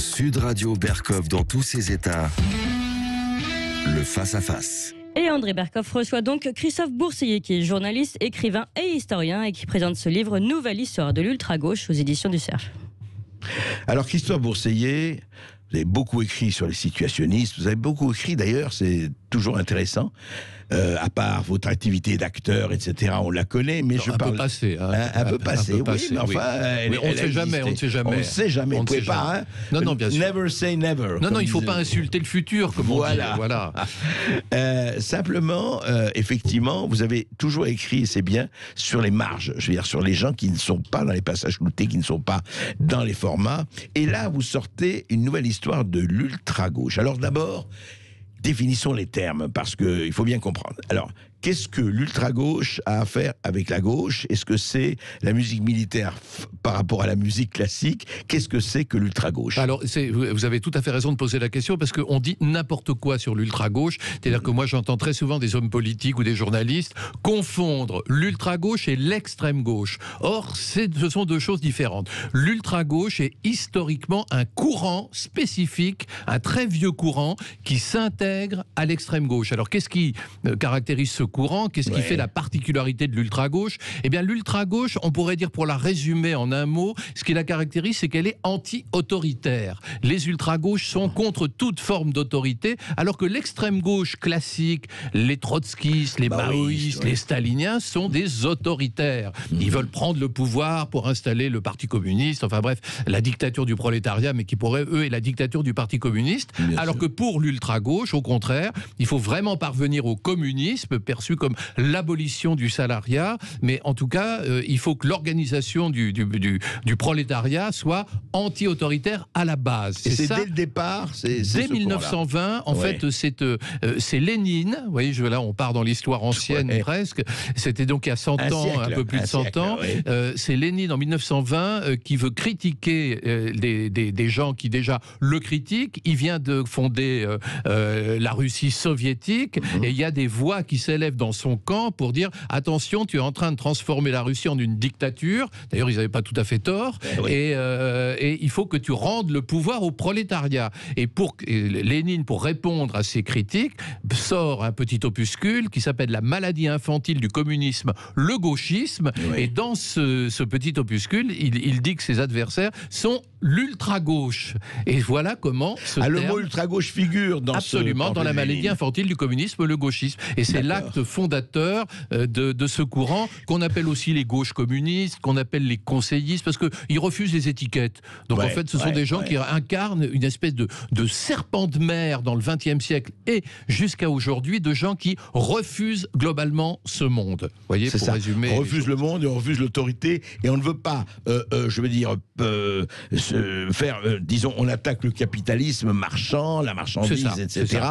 Sud Radio Berkov dans tous ses états. Le face-à-face. Et André Berkov reçoit donc Christophe Bourseiller, qui est journaliste, écrivain et historien, et qui présente ce livre Nouvelle histoire de l'ultra-gauche aux éditions du Cerf. Alors Christophe Bourseiller, vous avez beaucoup écrit sur les situationnistes, vous avez beaucoup écrit d'ailleurs, c'est toujours intéressant, à part votre activité d'acteur, etc., on la connaît, mais je parle... Un peu passé. Hein, un peu passé, oui, mais enfin... Oui. On ne sait jamais, on ne sait jamais. On ne sait jamais, vous ne pouvez pas, hein. Non, bien sûr. Never say never. Non, il ne faut pas insulter le futur, comme on dit. Voilà. Simplement, effectivement, vous avez toujours écrit, c'est bien, sur les marges, je veux dire, sur les gens qui ne sont pas dans les passages cloutés, qui ne sont pas dans les formats, et là, vous sortez une nouvelle histoire de l'ultra-gauche. Alors d'abord, définissons les termes, parce qu'il faut bien comprendre. Alors, qu'est-ce que l'ultra-gauche a à faire avec la gauche? Est-ce que c'est la musique militaire par rapport à la musique classique? Qu'est-ce que c'est que l'ultra-gauche? Alors, vous avez tout à fait raison de poser la question, parce qu'on dit n'importe quoi sur l'ultra-gauche. C'est-à-dire que moi, j'entends très souvent des hommes politiques ou des journalistes confondre l'ultra-gauche et l'extrême-gauche. Or, ce sont deux choses différentes. L'ultra-gauche est historiquement un courant spécifique, un très vieux courant qui s'intègre à l'extrême-gauche. Alors, qu'est-ce qui caractérise ce courant? Qu'est-ce qui fait la particularité de l'ultra-gauche? Eh bien, l'ultra-gauche, on pourrait dire, pour la résumer en un mot, ce qui la caractérise, c'est qu'elle est anti-autoritaire. Les ultra-gauches sont contre toute forme d'autorité, alors que l'extrême-gauche classique, les trotskistes, les maoïstes, les staliniens, sont des autoritaires. Ils veulent prendre le pouvoir pour installer le Parti communiste, enfin bref, la dictature du prolétariat, mais qui pourrait, eux, est la dictature du Parti communiste. Alors que pour l'ultra-gauche, au contraire, il faut vraiment parvenir au communisme, perçu comme l'abolition du salariat, mais en tout cas, il faut que l'organisation du prolétariat soit anti-autoritaire à la base. Et c'est dès le départ, dès 1920, en fait, c'est Lénine, vous voyez, là on part dans l'histoire ancienne presque, c'était donc il y a 100 ans, un peu plus de 100 ans, c'est Lénine en 1920 qui veut critiquer des gens qui déjà le critiquent. Il vient de fonder la Russie soviétique, et il y a des voix qui s'élèvent dans son camp pour dire attention, tu es en train de transformer la Russie en une dictature. D'ailleurs, ils n'avaient pas tout à fait tort. Et il faut que tu rendes le pouvoir au prolétariat. Et Lénine, pour répondre à ces critiques, sort un petit opuscule qui s'appelle La maladie infantile du communisme, le gauchisme. Et dans ce petit opuscule, il dit que ses adversaires sont l'ultra-gauche. Et voilà comment le mot ultra-gauche figure dans absolument dans La maladie infantile du communisme, le gauchisme. Et c'est l'acte fondateur de ce courant qu'on appelle aussi les gauches communistes, qu'on appelle les conseillistes, parce qu'ils refusent les étiquettes. Donc en fait, ce sont des gens qui incarnent une espèce de serpent de mer dans le XXe siècle et jusqu'à aujourd'hui, de gens qui refusent globalement ce monde. Vous voyez, pour résumer. On refuse le monde et on refuse l'autorité, et on ne veut pas, je veux dire, disons, on attaque le capitalisme marchand, la marchandise, etc.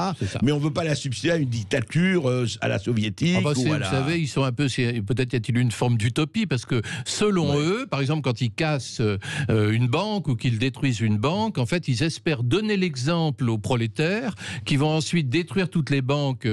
Mais on ne veut pas la substituer à une dictature à la soviétique. Vous savez, ils sont un peu, peut-être y a-t-il une forme d'utopie, parce que selon eux, par exemple, quand ils cassent une banque ou qu'ils détruisent une banque, en fait, ils espèrent donner l'exemple aux prolétaires, qui vont ensuite détruire toutes les banques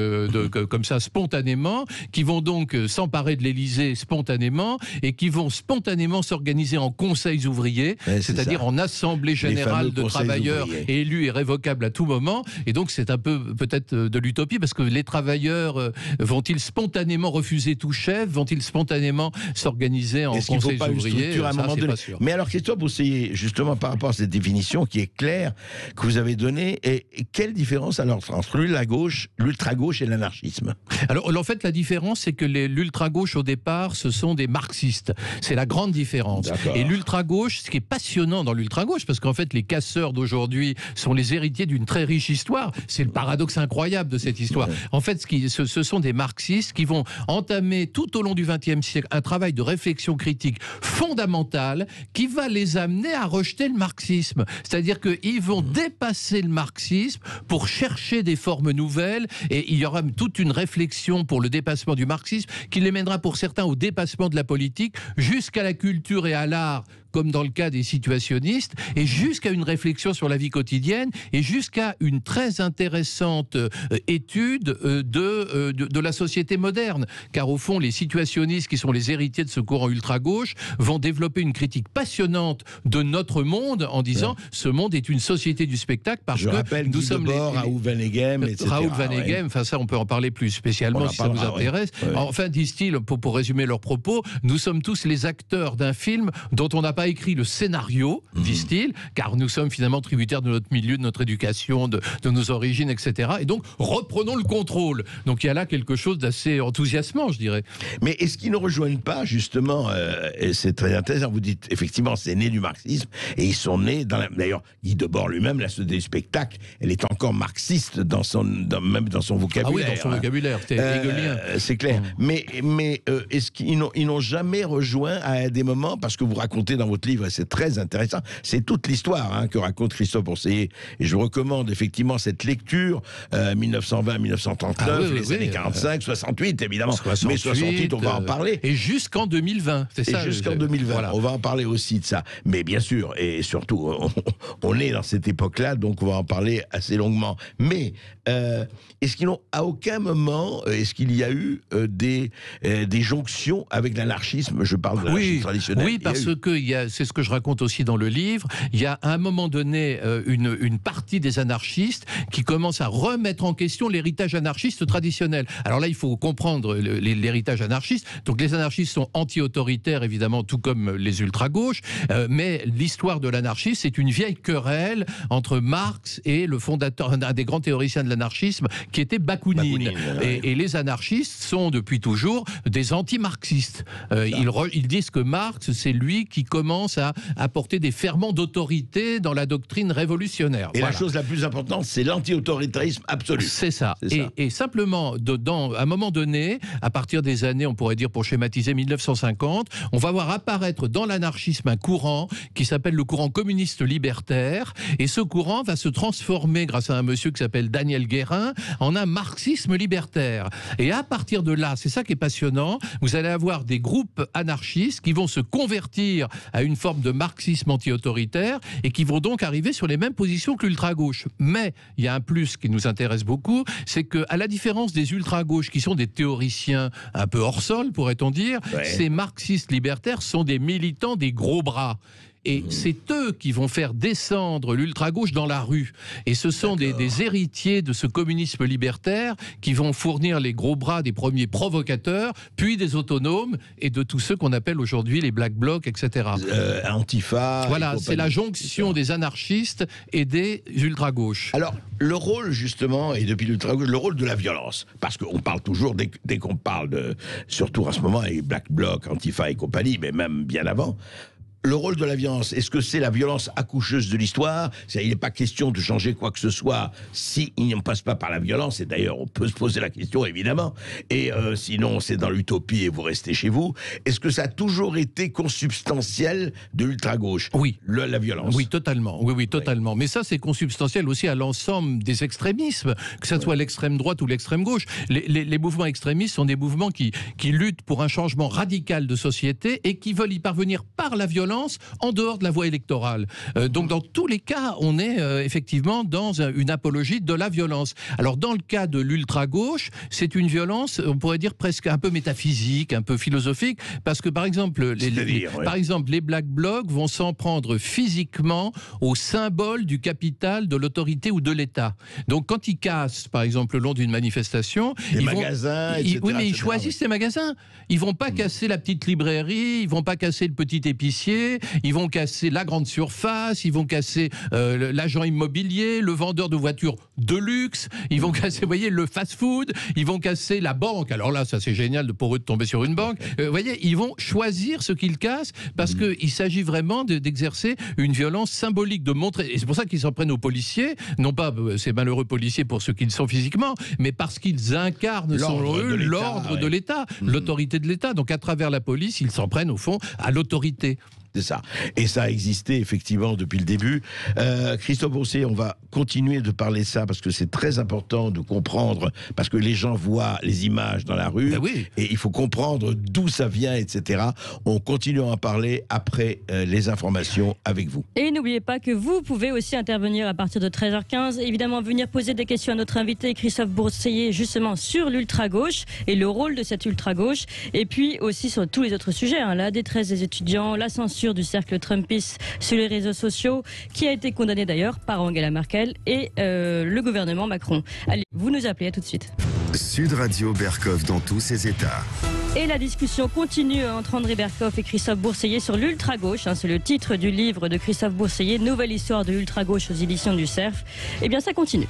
comme ça spontanément, qui vont donc s'emparer de l'Élysée spontanément, et qui vont spontanément s'organiser en conseils ouvriers, c'est-à-dire en assemblée générale de travailleurs élus et révocables à tout moment. Et donc c'est un peu peut-être de l'utopie, parce que les travailleurs vont-ils spontanément refuser tout chef? Vont-ils spontanément s'organiser en conseils ouvriers? Mais alors, Christophe Bourseiller, justement par rapport à cette définition qui est claire, que vous avez donnée, et quelle différence alors entre l'ultra-gauche et l'anarchisme? Alors en fait, la différence, c'est que l'ultra-gauche au départ, ce sont des marxistes. C'est la grande différence. Et l'ultra-gauche, ce qui est passionnant dans l'ultra-gauche, parce qu'en fait les casseurs d'aujourd'hui sont les héritiers d'une très riche histoire. C'est le paradoxe incroyable de cette histoire. En fait, ce sont des marxistes qui vont entamer tout au long du XXe siècle un travail de réflexion critique fondamentale qui va les amener à rejeter le marxisme. C'est-à-dire qu'ils vont dépasser le marxisme pour chercher des formes nouvelles, et il y aura toute une réflexion pour le dépassement du marxisme qui les mènera pour certains au dépassement de la politique, jusqu'à la culture et à l'art comme dans le cas des situationnistes, et jusqu'à une réflexion sur la vie quotidienne, et jusqu'à une très intéressante étude de la société moderne. Car au fond, les situationnistes, qui sont les héritiers de ce courant ultra-gauche, vont développer une critique passionnante de notre monde en disant ce monde est une société du spectacle parce que nous sommes Raoul Vaneigem, etc. Raoul Vaneigem, enfin ça on peut en parler plus spécialement si ça vous intéresse. Ouais. Enfin, disent-ils, pour résumer leurs propos, nous sommes tous les acteurs d'un film dont on n'a pas écrit le scénario, disent-ils, car nous sommes finalement tributaires de notre milieu, de notre éducation, de nos origines, etc. Et donc reprenons le contrôle. Donc il y a là quelque chose d'assez enthousiasmant, je dirais. Mais est-ce qu'ils ne rejoignent pas justement, et c'est très intéressant, vous dites effectivement c'est né du marxisme, et ils sont nés dans d'ailleurs Guy Debord lui-même, la société du spectacle, elle est encore marxiste même dans son vocabulaire. Ah oui, dans son vocabulaire, c'était hegelien. C'est clair. Mais est-ce qu'ils n'ont jamais rejoint à des moments, parce que vous racontez dans votre livre, et c'est très intéressant, c'est toute l'histoire que raconte Christophe Bourseiller, et je vous recommande effectivement cette lecture, 1920-1939, les années 45, 68 évidemment, 68, mais 68 on va en parler. Et jusqu'en 2020, c'est ça. Et jusqu'en 2020, voilà. on va en parler aussi de ça. Mais bien sûr, et surtout, on est dans cette époque-là, donc on va en parler assez longuement. Mais est-ce qu'ils n'ont, à aucun moment, est-ce qu'il y a eu des jonctions avec l'anarchisme? Je parle de l'anarchisme traditionnel. Oui, parce que c'est ce que je raconte aussi dans le livre. Il y a à un moment donné une partie des anarchistes qui commence à remettre en question l'héritage anarchiste traditionnel. Alors là, il faut comprendre l'héritage anarchiste. Donc les anarchistes sont anti-autoritaires, évidemment, tout comme les ultra-gauches, mais l'histoire de l'anarchisme, c'est une vieille querelle entre Marx et le fondateur, un des grands théoriciens de l'anarchisme, qui était Bakounine. Et les anarchistes sont depuis toujours des anti-marxistes. Ils disent que Marx, c'est lui qui commence à apporter des ferments d'autorité dans la doctrine révolutionnaire. Et la chose la plus importante, c'est l'anti-autoritarisme absolu. C'est ça. Et simplement, à un moment donné, à partir des années, on pourrait dire pour schématiser 1950, on va voir apparaître dans l'anarchisme un courant qui s'appelle le courant communiste libertaire, et ce courant va se transformer, grâce à un monsieur qui s'appelle Daniel Guérin, en un marxisme libertaire. Et à partir de là, c'est ça qui est passionnant, vous allez avoir des groupes anarchistes qui vont se convertir à une forme de marxisme anti-autoritaire et qui vont donc arriver sur les mêmes positions que l'ultra-gauche. Mais il y a un plus qui nous intéresse beaucoup, c'est qu'à la différence des ultra-gauches qui sont des théoriciens un peu hors sol, pourrait-on dire, ces marxistes libertaires sont des militants des gros bras. Et c'est eux qui vont faire descendre l'ultra-gauche dans la rue. Et ce sont des héritiers de ce communisme libertaire qui vont fournir les gros bras des premiers provocateurs, puis des autonomes et de tous ceux qu'on appelle aujourd'hui les Black Blocs, etc. Antifa. Voilà, c'est la jonction des anarchistes et des ultra-gauches. Alors, le rôle, justement, et depuis l'ultra-gauche, le rôle de la violence. Parce qu'on parle toujours, dès qu'on parle de, surtout en ce moment, les Black Blocs, Antifa et compagnie, mais même bien avant, le rôle de la violence, est-ce que c'est la violence accoucheuse de l'histoire? Il n'est pas question de changer quoi que ce soit si il ne passe pas par la violence, et d'ailleurs on peut se poser la question évidemment, et sinon c'est dans l'utopie et vous restez chez vous. Est-ce que ça a toujours été consubstantiel de l'ultra-gauche? Oui. La violence? Oui, totalement. Oui, totalement. Mais ça, c'est consubstantiel aussi à l'ensemble des extrémismes, que ce soit l'extrême droite ou l'extrême gauche. Les mouvements extrémistes sont des mouvements qui luttent pour un changement radical de société et qui veulent y parvenir par la violence en dehors de la voie électorale. Donc dans tous les cas, on est effectivement dans une apologie de la violence. Alors dans le cas de l'ultra-gauche, c'est une violence, on pourrait dire presque un peu métaphysique, un peu philosophique, parce que par exemple, les Black Blocs vont s'en prendre physiquement au symbole du capital, de l'autorité ou de l'État. Donc quand ils cassent, par exemple, le long d'une manifestation... Des magasins, etc. Oui, mais ils choisissent les magasins. Ils vont pas casser la petite librairie, ils vont pas casser le petit épicier, ils vont casser la grande surface, ils vont casser l'agent immobilier, le vendeur de voitures de luxe, ils vont casser, vous voyez, le fast-food, ils vont casser la banque. Alors là, ça c'est génial pour eux de tomber sur une banque. Vous voyez, ils vont choisir ce qu'ils cassent parce qu'il s'agit vraiment d'exercer une violence symbolique, de montrer. Et c'est pour ça qu'ils s'en prennent aux policiers, non pas ces malheureux policiers pour ce qu'ils sont physiquement, mais parce qu'ils incarnent selon eux l'ordre de l'État, l'autorité de l'État. Donc à travers la police, ils s'en prennent au fond à l'autorité. C'est ça. Et ça a existé effectivement depuis le début. Christophe Boursier, on va continuer de parler de ça parce que c'est très important de comprendre, parce que les gens voient les images dans la rue, oui. et il faut comprendre d'où ça vient, etc. On continue à en parler après les informations avec vous. Et n'oubliez pas que vous pouvez aussi intervenir à partir de 13h15. Évidemment, venir poser des questions à notre invité Christophe Boursier, justement sur l'ultra-gauche et le rôle de cette ultra-gauche. Et puis aussi sur tous les autres sujets, hein, la détresse des étudiants, la censure du cercle trumpiste sur les réseaux sociaux, qui a été condamné d'ailleurs par Angela Merkel et le gouvernement Macron. Allez, vous nous appelez, à tout de suite. Sud Radio Berkov dans tous ses états. Et la discussion continue entre André Berkoff et Christophe Boursier sur l'ultra-gauche. C'est le titre du livre de Christophe Boursier, Nouvelle histoire de l'ultra-gauche aux éditions du Cerf. Eh bien, ça continue.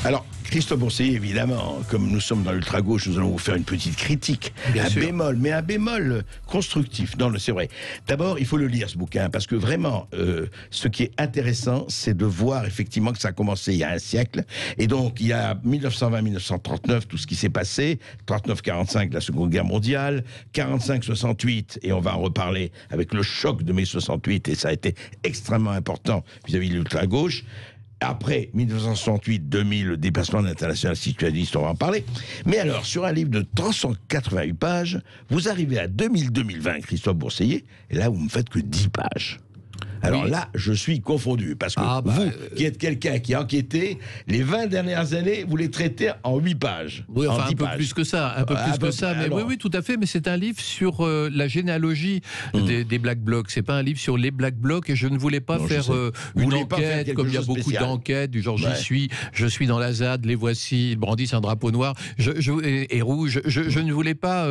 Alors, Christophe Boursier, évidemment, comme nous sommes dans l'ultra-gauche, nous allons vous faire une petite critique. Bien sûr. Bémol, mais un bémol constructif. Non, c'est vrai. D'abord, il faut le lire, ce bouquin, parce que vraiment, ce qui est intéressant, c'est de voir effectivement que ça a commencé il y a un siècle. Et donc, il y a 1920-1939, tout ce qui s'est passé, 39-45, la Seconde Guerre mondiale, 45-68, et on va en reparler avec le choc de mai 68, et ça a été extrêmement important vis-à-vis de l'ultra-gauche. Après 1968-2000, le dépassement de l'international situationniste, on va en parler. Mais alors, sur un livre de 388 pages, vous arrivez à 2000-2020, Christophe Boursier, et là, vous me faites que 10 pages. Alors là, je suis confondu, parce que vous, qui êtes quelqu'un qui a enquêté, les 20 dernières années, vous les traitez en 8 pages. Oui, enfin, en 10 un peu pages. plus que ça, un peu plus que ça. Mais oui, tout à fait. Mais c'est un livre sur la généalogie des Black Blocs. C'est pas un livre sur les Black Blocs. Et je ne voulais pas faire une enquête, comme il y a beaucoup d'enquêtes, du genre je suis dans la ZAD, les voici, ils brandissent un drapeau noir et rouge. Je ne voulais pas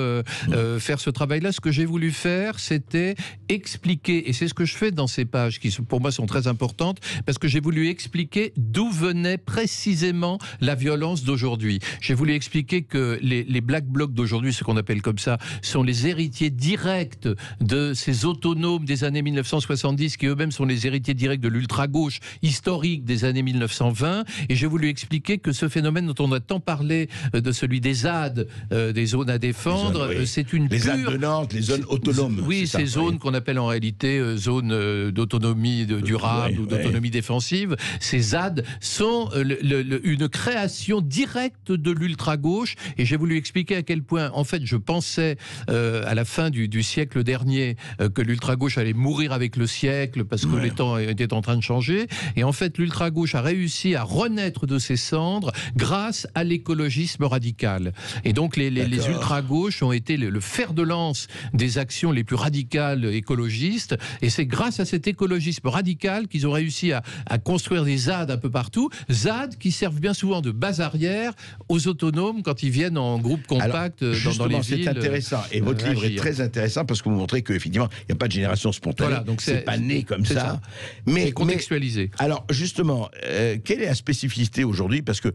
faire ce travail-là. Ce que j'ai voulu faire, c'était expliquer, et c'est ce que je fais dans ces pages, qui pour moi sont très importantes, parce que j'ai voulu expliquer d'où venait précisément la violence d'aujourd'hui. J'ai voulu expliquer que les Black Blocs d'aujourd'hui, ce qu'on appelle comme ça, sont les héritiers directs de ces autonomes des années 1970, qui eux-mêmes sont les héritiers directs de l'ultra-gauche historique des années 1920. Et j'ai voulu expliquer que ce phénomène dont on a tant parlé, de celui des ZAD, des zones à défendre, c'est une les ZAD de Nantes, les zones autonomes. Oui, ces zones qu'on appelle en réalité zones d'autonomie durable ou d'autonomie défensive. Ces ZAD sont une création directe de l'ultra-gauche, et j'ai voulu expliquer à quel point, en fait, je pensais à la fin du siècle dernier que l'ultra-gauche allait mourir avec le siècle parce que les temps étaient en train de changer, et en fait l'ultra-gauche a réussi à renaître de ses cendres grâce à l'écologisme radical. Et donc les ultra-gauches ont été le fer de lance des actions les plus radicales écologistes, et c'est grâce à cet écologisme radical qu'ils ont réussi à construire des ZAD un peu partout, ZAD qui servent bien souvent de base arrière aux autonomes quand ils viennent en groupe compact dans les villes. C'est intéressant, et votre livre est très intéressant parce que vous montrez qu'effectivement il n'y a pas de génération spontanée, voilà, donc c'est pas né comme ça. Mais contextualisé. Alors justement, quelle est la spécificité aujourd'hui, parce que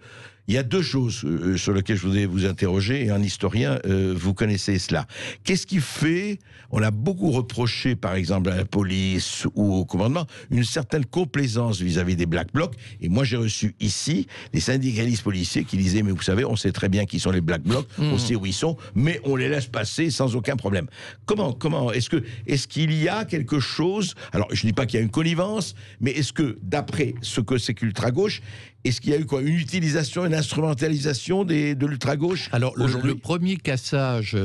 il y a deux choses sur lesquelles je voudrais vous interroger, et un historien, vous connaissez cela. Qu'est-ce qui fait, on a beaucoup reproché par exemple à la police ou au commandement, une certaine complaisance vis-à-vis des Black Blocs, et moi j'ai reçu ici des syndicalistes policiers qui disaient, mais vous savez, on sait très bien qui sont les Black Blocs, on sait où ils sont, mais on les laisse passer sans aucun problème. Comment est-ce qu'il y a quelque chose, alors je ne dis pas qu'il y a une connivence, mais est-ce que, d'après ce que c'est qu'ultra-gauche, est-ce qu'il y a eu une utilisation, une instrumentalisation de l'ultra-gauche? Alors, le premier cassage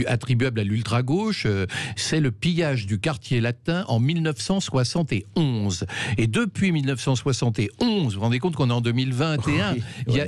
attribuable à l'ultra-gauche, c'est le pillage du quartier latin en 1971. Et depuis 1971, vous vous rendez compte qu'on est en 2021,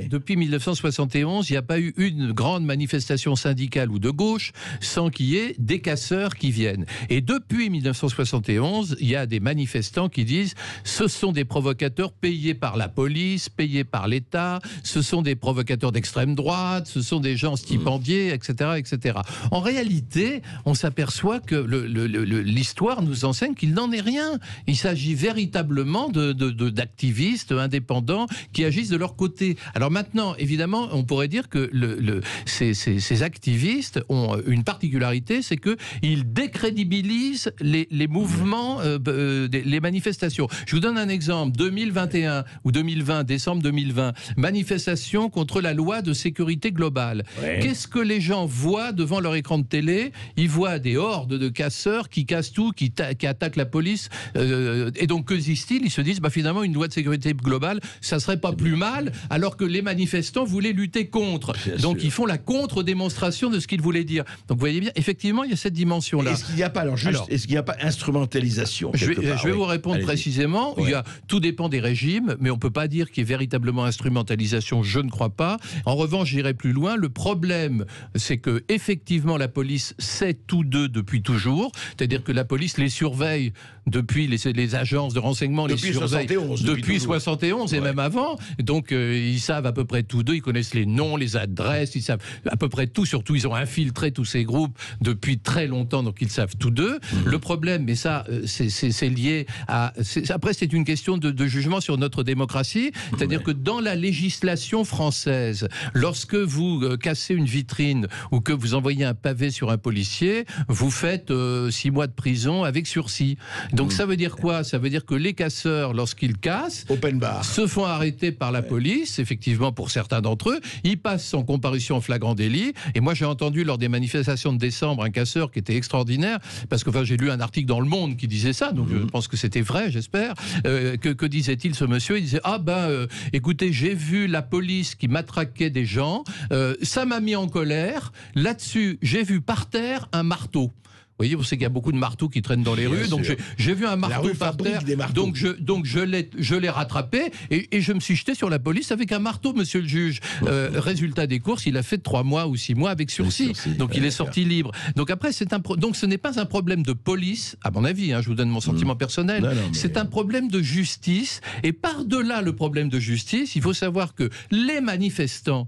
depuis 1971, il n'y a pas eu une grande manifestation syndicale ou de gauche sans qu'il y ait des casseurs qui viennent. Et depuis 1971, il y a des manifestants qui disent ce sont des provocateurs payés par la police, payés par l'État, ce sont des provocateurs d'extrême droite, ce sont des gens stipendiés, etc., etc. En réalité, on s'aperçoit que l'histoire nous enseigne qu'il n'en est rien. Il s'agit véritablement d'activistes indépendants qui agissent de leur côté. Alors maintenant, évidemment, on pourrait dire que ces activistes ont une particularité, c'est qu'ils décrédibilisent les mouvements, les manifestations. Je vous donne un exemple. 2021 ou 2020, 2020, décembre 2020, manifestation contre la loi de sécurité globale. Ouais. Qu'est-ce que les gens voient devant leur écran de télé? Ils voient des hordes de casseurs qui cassent tout, qui attaquent la police. Et donc, que disent-ils? Ils se disent, finalement, une loi de sécurité globale, ça serait pas plus mal, alors que les manifestants voulaient lutter contre. Bien donc, sûr. ils font la contre-démonstration de ce qu'ils voulaient dire. Donc, vous voyez bien, effectivement, il y a cette dimension-là. Est-ce qu'il n'y a pas, est-ce qu'il n'y a pas instrumentalisation Je quelque part? vais Oui. vous répondre Allez-y. précisément. Ouais. Tout dépend des régimes, mais on ne peut pas dire qu'il y ait véritablement instrumentalisation, je ne crois pas. En revanche, j'irai plus loin. Le problème, c'est que effectivement, la police sait tous deux depuis toujours. C'est-à-dire que la police les surveille depuis les agences de renseignement, Depuis les surveillent 71, depuis toujours. 71 et Ouais. même avant. Donc, ils savent à peu près tous deux, ils connaissent les noms, les adresses, ils savent à peu près tout. Surtout, ils ont infiltré tous ces groupes depuis très longtemps, donc ils savent tous deux. Le problème, mais ça, c'est lié à... Après, c'est une question de jugement sur notre démocratie. C'est-à-dire que dans la législation française, lorsque vous cassez une vitrine ou que vous envoyez un pavé sur un policier, vous faites 6 mois de prison avec sursis. Donc ça veut dire quoi? Ça veut dire que les casseurs, lorsqu'ils cassent, Open bar. se font arrêter par la police, effectivement pour certains d'entre eux, ils passent en comparution en flagrant délit, et moi j'ai entendu lors des manifestations de décembre un casseur qui était extraordinaire, parce que j'ai lu un article dans Le Monde qui disait ça, donc je pense que c'était vrai, j'espère. Que disait-il ce monsieur? Il disait, écoutez, j'ai vu la police qui matraquait des gens, ça m'a mis en colère, là-dessus j'ai vu par terre un marteau. Vous voyez, vous savez qu'il y a beaucoup de marteaux qui traînent dans les Bien rues, donc sûr. j'ai vu un marteau rue par fabrique terre, des marteaux. donc je l'ai rattrapé et je me suis jeté sur la police avec un marteau, monsieur le juge. Résultat des courses, il a fait 3 mois ou 6 mois avec sursis, donc il est sorti libre. Donc après, donc ce n'est pas un problème de police, à mon avis, je vous donne mon sentiment personnel, Non, mais... c'est un problème de justice, et par-delà le problème de justice, il faut savoir que les manifestants,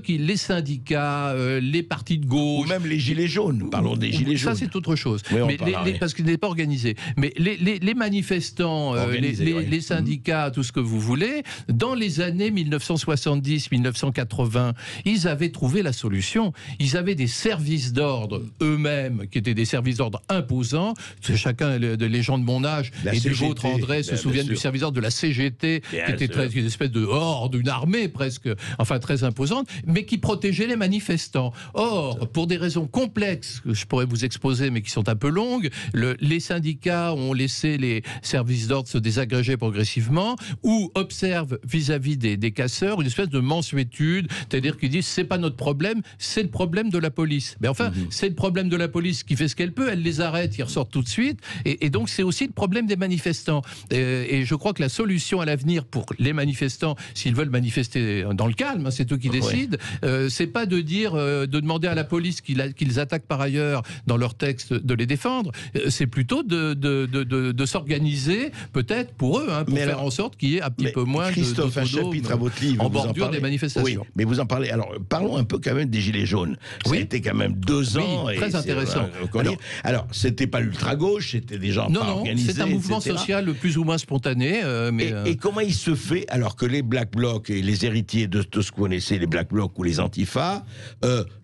les syndicats, les partis de gauche... Ou même les gilets jaunes, parlons des gilets jaunes. Ça, c'est autre chose. Oui, Mais parce qu'il n'est pas organisé. Mais les manifestants, les syndicats, tout ce que vous voulez, dans les années 1970-1980, ils avaient trouvé la solution. Ils avaient des services d'ordre eux-mêmes, qui étaient des services d'ordre imposants. Chacun, les gens de mon âge et des vôtres, André, se souviennent du service d'ordre de la CGT, qui était une espèce de horde, une armée presque, enfin très imposante, mais qui protégeait les manifestants. Or, pour des raisons complexes, que je pourrais vous exposer, mais qui sont un peu longues, les syndicats ont laissé les services d'ordre se désagréger progressivement, ou observent vis-à-vis des casseurs une espèce de mansuétude, c'est-à-dire qu'ils disent c'est pas notre problème, c'est le problème de la police. Mais enfin, c'est le problème de la police qui fait ce qu'elle peut, elle les arrête, ils ressortent tout de suite, et donc c'est aussi le problème des manifestants. Et je crois que la solution à l'avenir pour les manifestants, s'ils veulent manifester dans le calme, c'est eux qui décident, c'est pas de dire, de demander à la police qu'ils attaquent par ailleurs dans leur texte de les défendre, c'est plutôt de s'organiser, peut-être pour eux, pour faire en sorte qu'il y ait un petit peu moins Christophe, un chapitre à votre livre, en bordure des manifestations. Oui, mais vous en parlez. Alors, parlons un peu quand même des Gilets jaunes. Ça a été quand même 2 ans. Très intéressant. Alors, c'était pas l'ultra-gauche, c'était des gens pas organisés. C'est un mouvement social plus ou moins spontané. Et comment il se fait, alors que les Black Blocs et les héritiers de ce que vous connaissez, les Black Blocs ou les Antifa,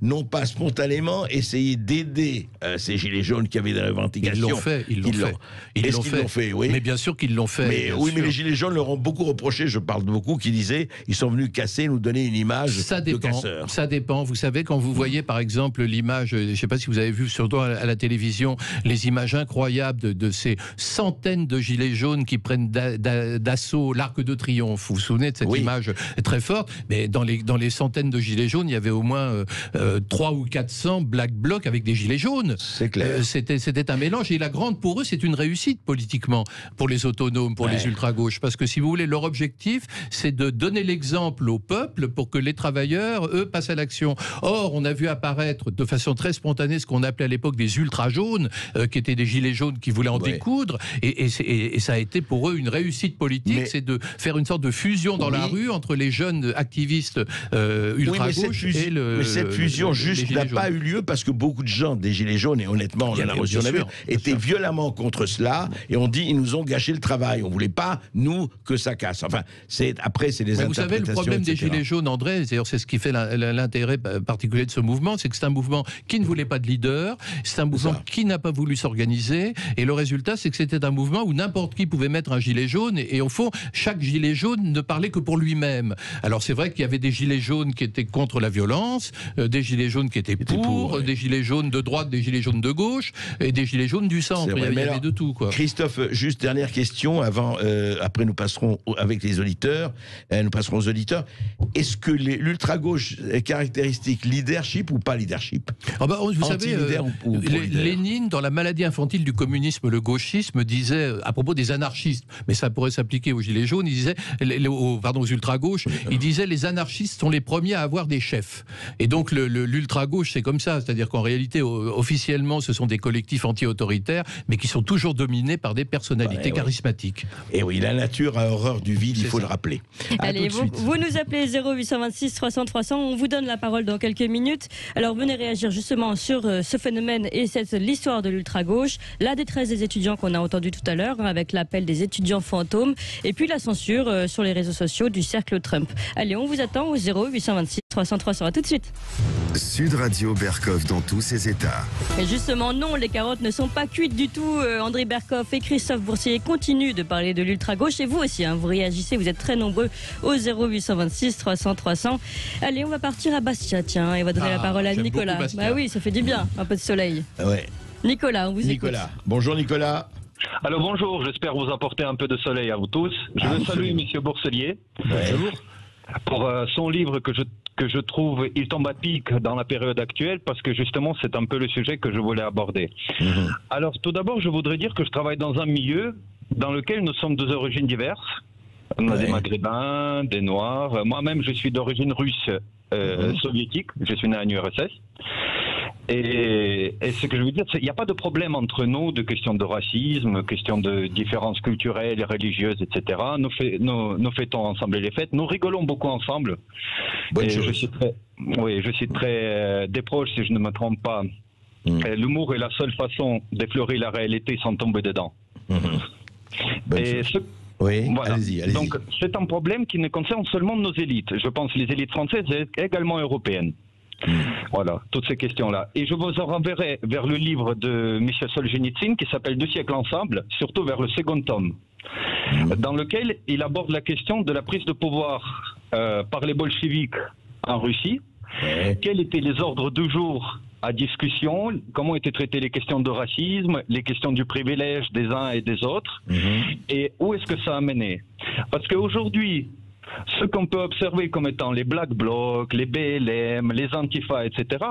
n'ont pas spontanément essayé d'aider ces Gilets jaunes qui avaient des revendications? Ils l'ont fait. Oui. Mais bien sûr qu'ils l'ont fait. Mais les Gilets jaunes leur ont beaucoup reproché, je parle de beaucoup, qui disaient ils sont venus casser, nous donner une image de casseurs. Ça dépend. Vous savez, quand vous voyez par exemple l'image, je ne sais pas si vous avez vu surtout à la télévision, les images incroyables de ces centaines de Gilets jaunes qui prennent d'assaut l'Arc de Triomphe. Vous vous souvenez de cette image très forte? Mais dans les centaines de Gilets jaunes, il y avait au moins 300 ou 400 Black Blocs avec des Gilets jaunes. C'est clair. C'était un mélange. Et la grande, pour eux, c'est une réussite politiquement, pour les autonomes, pour les ultra-gauches. Parce que si vous voulez, leur objectif, c'est de donner l'exemple au peuple pour que les travailleurs, eux, passent à l'action. Or, on a vu apparaître de façon très spontanée ce qu'on appelait à l'époque des ultra-jaunes, qui étaient des gilets jaunes qui voulaient en découdre. Et ça a été pour eux une réussite politique, c'est de faire une sorte de fusion dans la rue entre les jeunes activistes ultra-gauches et mais cette fusion juste n'a pas eu lieu parce que beaucoup de gens des Gilets jaunes, et honnêtement, on en a reçu, on a vu, étaient violemment contre cela, et on dit, ils nous ont gâché le travail. On voulait pas, nous, que ça casse. Enfin, après, c'est des interprétations. Vous savez, le problème des etc. Gilets jaunes, André, c'est ce qui fait l'intérêt particulier de ce mouvement, c'est que c'est un mouvement qui ne voulait pas de leader, c'est un mouvement qui n'a pas voulu s'organiser, et le résultat, c'est que c'était un mouvement où n'importe qui pouvait mettre un gilet jaune, et au fond, chaque gilet jaune ne parlait que pour lui-même. Alors c'est vrai qu'il y avait des gilets jaunes qui étaient contre la violence, des gilets jaunes qui étaient pour, des gilets jaunes de droite, des gilets jaunes de gauche, et des gilets jaunes du centre. Il y avait de tout, quoi. Christophe, juste dernière question, après nous passerons avec les auditeurs, nous passerons aux auditeurs. Est-ce que l'ultra-gauche est caractéristique leadership ou pas leadership? Vous savez, Lénine, dans La maladie infantile du communisme, le gauchisme, disait, à propos des anarchistes, mais ça pourrait s'appliquer aux gilets jaunes, il disait, aux ultra-gauches, il disait les anarchistes sont les premiers à avoir des chefs. Et donc l'ultra-gauche, c'est comme ça, c'est-à-dire qu'en réalité, officiellement, ce sont des collectifs anti-autoritaires, mais qui sont toujours dominés par des personnalités charismatiques. Et oui, la nature a horreur du vide, il faut le rappeler. Allez, vous nous appelez 0826 300 300, on vous donne la parole dans quelques minutes. Alors venez réagir justement sur ce phénomène et l'histoire de l'ultra-gauche, la détresse des étudiants qu'on a entendu tout à l'heure, avec l'appel des étudiants fantômes, et puis la censure sur les réseaux sociaux du cercle Trump. Allez, on vous attend au 0826 300 300. À tout de suite. Sud Radio Berkov dans tous ses états. Et justement, non, les carottes ne sont pas cuites du tout. André Berkov et Christophe Boursier continuent de parler de l'ultra-gauche. Et vous aussi, vous réagissez, vous êtes très nombreux au 0826 300 300. Allez, on va partir à Bastia, tiens, et on va donner la parole à Nicolas. Bah oui, ça fait du bien, un peu de soleil. Ouais. Nicolas, on vous écoute. Bonjour Nicolas. Alors bonjour, j'espère vous apporter un peu de soleil à vous tous. Je veux saluer Monsieur Boursier pour son livre que je trouve, il tombe à pic dans la période actuelle parce que justement c'est un peu le sujet que je voulais aborder. Alors tout d'abord je voudrais dire que je travaille dans un milieu dans lequel nous sommes deux origines diverses. On a des Maghrébins, des Noirs. Moi-même je suis d'origine russe soviétique, je suis né en URSS. Et ce que je veux dire, c'est qu'il n'y a pas de problème entre nous de questions de racisme, questions de différences culturelles et religieuses, etc. Nous fêtons ensemble les fêtes, nous rigolons beaucoup ensemble. Bonne chose. Je citerai des proches, si je ne me trompe pas. L'humour est la seule façon d'effleurer la réalité sans tomber dedans. Oui, voilà. Allez-y. Donc c'est un problème qui ne concerne seulement nos élites. Je pense les élites françaises et également européennes. Voilà, toutes ces questions-là. Et je vous en renverrai vers le livre de M. Solzhenitsyn qui s'appelle 2 siècles ensemble, surtout vers le second tome, dans lequel il aborde la question de la prise de pouvoir par les bolcheviks en Russie. Quels étaient les ordres du jour à discussion, comment étaient traitées les questions de racisme, les questions du privilège des uns et des autres, et où est-ce que ça a mené. Parce qu'aujourd'hui, ce qu'on peut observer comme étant les Black Blocs, les BLM, les Antifa, etc.,